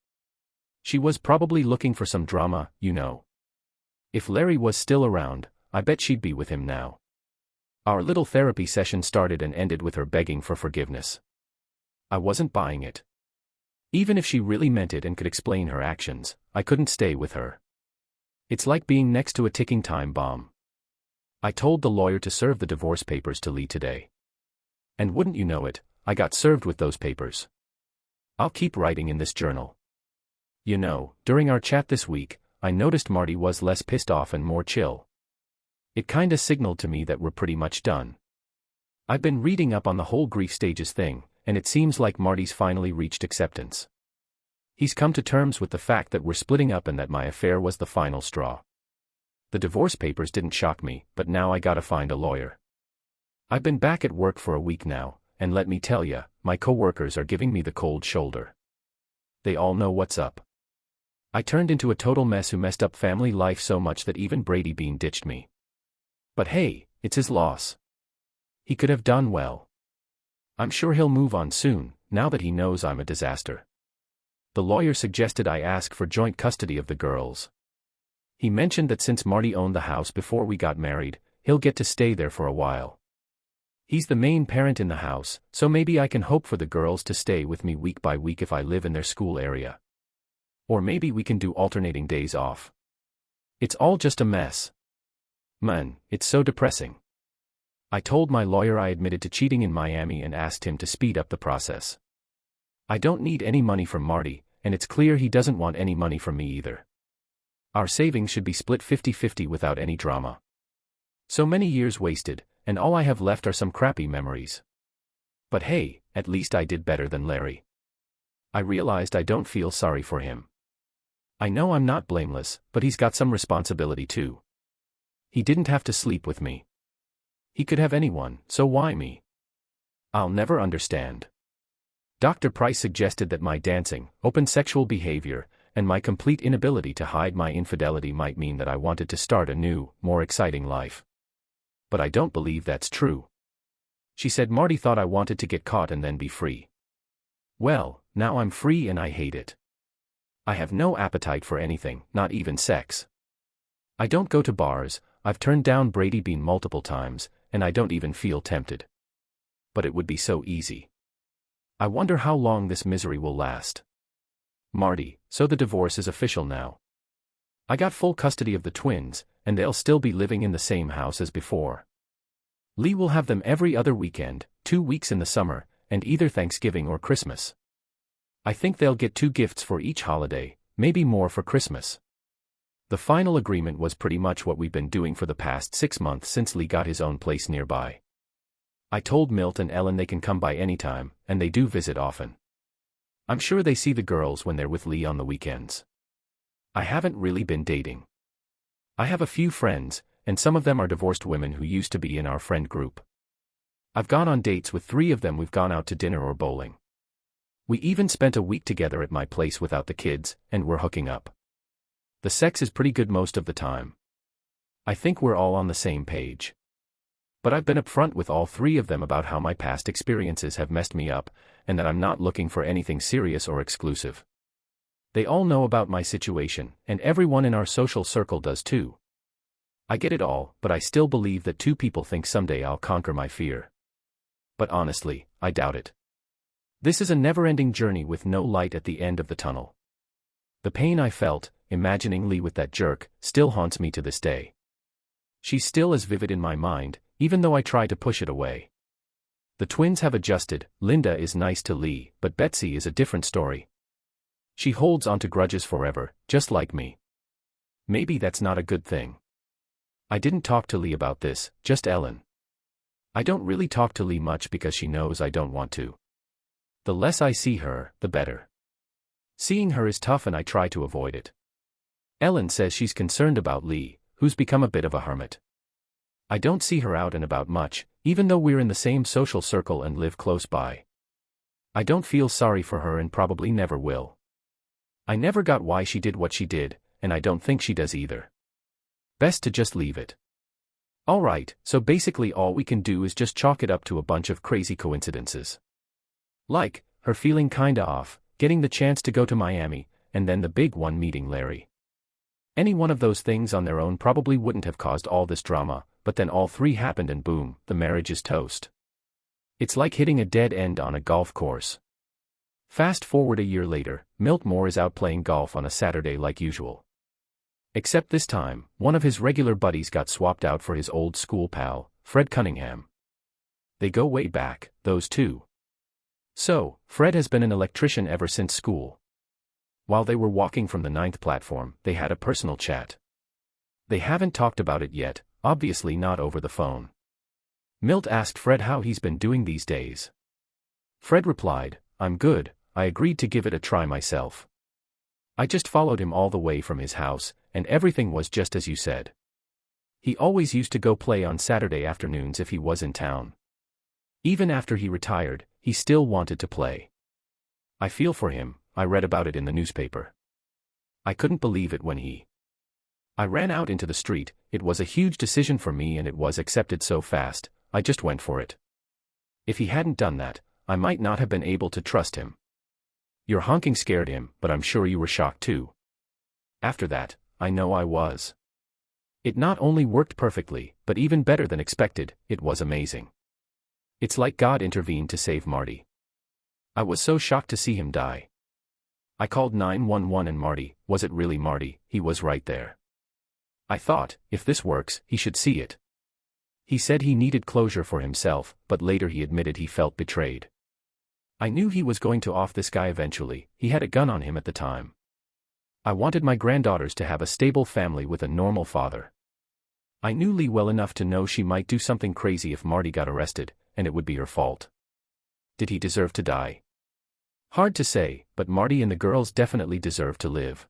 She was probably looking for some drama, you know. If Larry was still around, I bet she'd be with him now. Our little therapy session started and ended with her begging for forgiveness. I wasn't buying it. Even if she really meant it and could explain her actions, I couldn't stay with her. It's like being next to a ticking time bomb. I told the lawyer to serve the divorce papers to Lee today. And wouldn't you know it, I got served with those papers. I'll keep writing in this journal. You know, during our chat this week, I noticed Marty was less pissed off and more chill. It kinda signaled to me that we're pretty much done. I've been reading up on the whole grief stages thing, and it seems like Marty's finally reached acceptance. He's come to terms with the fact that we're splitting up and that my affair was the final straw. The divorce papers didn't shock me, but now I gotta find a lawyer. I've been back at work for a week now, and let me tell ya, my coworkers are giving me the cold shoulder. They all know what's up. I turned into a total mess who messed up family life so much that even Brady Bean ditched me. But hey, it's his loss. He could have done well. I'm sure he'll move on soon, now that he knows I'm a disaster. The lawyer suggested I ask for joint custody of the girls. He mentioned that since Marty owned the house before we got married, he'll get to stay there for a while. He's the main parent in the house, so maybe I can hope for the girls to stay with me week by week if I live in their school area. Or maybe we can do alternating days off. It's all just a mess. Man, it's so depressing. I told my lawyer I admitted to cheating in Miami and asked him to speed up the process. I don't need any money from Marty, and it's clear he doesn't want any money from me either. Our savings should be split 50-50 without any drama. So many years wasted, and all I have left are some crappy memories. But hey, at least I did better than Larry. I realized I don't feel sorry for him. I know I'm not blameless, but he's got some responsibility too. He didn't have to sleep with me. He could have anyone, so why me? I'll never understand. Dr. Price suggested that my dancing, open sexual behavior, and my complete inability to hide my infidelity might mean that I wanted to start a new, more exciting life. But I don't believe that's true. She said Marty thought I wanted to get caught and then be free. Well, now I'm free and I hate it. I have no appetite for anything, not even sex. I don't go to bars, I've turned down Brady Bean multiple times, and I don't even feel tempted. But it would be so easy. I wonder how long this misery will last. Marty, so the divorce is official now. I got full custody of the twins, and they'll still be living in the same house as before. Lee will have them every other weekend, 2 weeks in the summer, and either Thanksgiving or Christmas. I think they'll get 2 gifts for each holiday, maybe more for Christmas. The final agreement was pretty much what we've been doing for the past 6 months since Lee got his own place nearby. I told Milt and Ellen they can come by anytime, and they do visit often. I'm sure they see the girls when they're with Lee on the weekends. I haven't really been dating. I have a few friends, and some of them are divorced women who used to be in our friend group. I've gone on dates with 3 of them. We've gone out to dinner or bowling. We even spent a week together at my place without the kids, and we're hooking up. The sex is pretty good most of the time. I think we're all on the same page. But I've been upfront with all 3 of them about how my past experiences have messed me up, and that I'm not looking for anything serious or exclusive. They all know about my situation, and everyone in our social circle does too. I get it all, but I still believe that 2 people think someday I'll conquer my fear. But honestly, I doubt it. This is a never-ending journey with no light at the end of the tunnel. The pain I felt, imagining Lee with that jerk, still haunts me to this day. She's still as vivid in my mind, even though I try to push it away. The twins have adjusted. Linda is nice to Lee, but Betsy is a different story. She holds onto grudges forever, just like me. Maybe that's not a good thing. I didn't talk to Lee about this, just Ellen. I don't really talk to Lee much because she knows I don't want to. The less I see her, the better. Seeing her is tough and I try to avoid it. Ellen says she's concerned about Lee, who's become a bit of a hermit. I don't see her out and about much, even though we're in the same social circle and live close by. I don't feel sorry for her and probably never will. I never got why she did what she did, and I don't think she does either. Best to just leave it. Alright, so basically all we can do is just chalk it up to a bunch of crazy coincidences. Like, her feeling kinda off, getting the chance to go to Miami, and then the big one meeting Larry. Any one of those things on their own probably wouldn't have caused all this drama, but then all three happened and boom, the marriage is toast. It's like hitting a dead end on a golf course. Fast forward a year later, Milt Moore is out playing golf on a Saturday like usual. Except this time, one of his regular buddies got swapped out for his old school pal, Fred Cunningham. They go way back, those two. So, Fred has been an electrician ever since school. While they were walking from the 9th platform, they had a personal chat. They haven't talked about it yet, obviously not over the phone. Milt asked Fred how he's been doing these days. Fred replied, "I'm good, I agreed to give it a try myself. I just followed him all the way from his house, and everything was just as you said. He always used to go play on Saturday afternoons if he was in town. Even after he retired, he still wanted to play. I feel for him, I read about it in the newspaper. I couldn't believe it when I ran out into the street. It was a huge decision for me and it was accepted so fast, I just went for it. If he hadn't done that, I might not have been able to trust him. Your honking scared him, but I'm sure you were shocked too." After that, I know I was. It not only worked perfectly, but even better than expected, it was amazing. It's like God intervened to save Marty. I was so shocked to see him die. I called 911 and Marty, was it really Marty? He was right there. I thought, if this works, he should see it. He said he needed closure for himself, but later he admitted he felt betrayed. I knew he was going to off this guy eventually, he had a gun on him at the time. I wanted my granddaughters to have a stable family with a normal father. I knew Lee well enough to know she might do something crazy if Marty got arrested, and it would be her fault. Did he deserve to die? Hard to say, but Marty and the girls definitely deserve to live.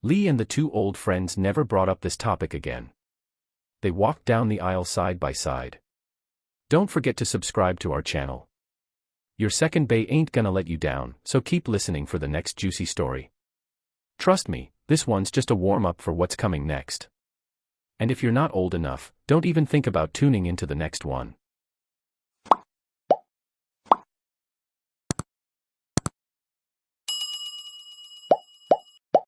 Lee and the two old friends never brought up this topic again. They walked down the aisle side by side. Don't forget to subscribe to our channel. Your second bay ain't gonna let you down, so keep listening for the next juicy story. Trust me, this one's just a warm-up for what's coming next. And if you're not old enough, don't even think about tuning into the next one.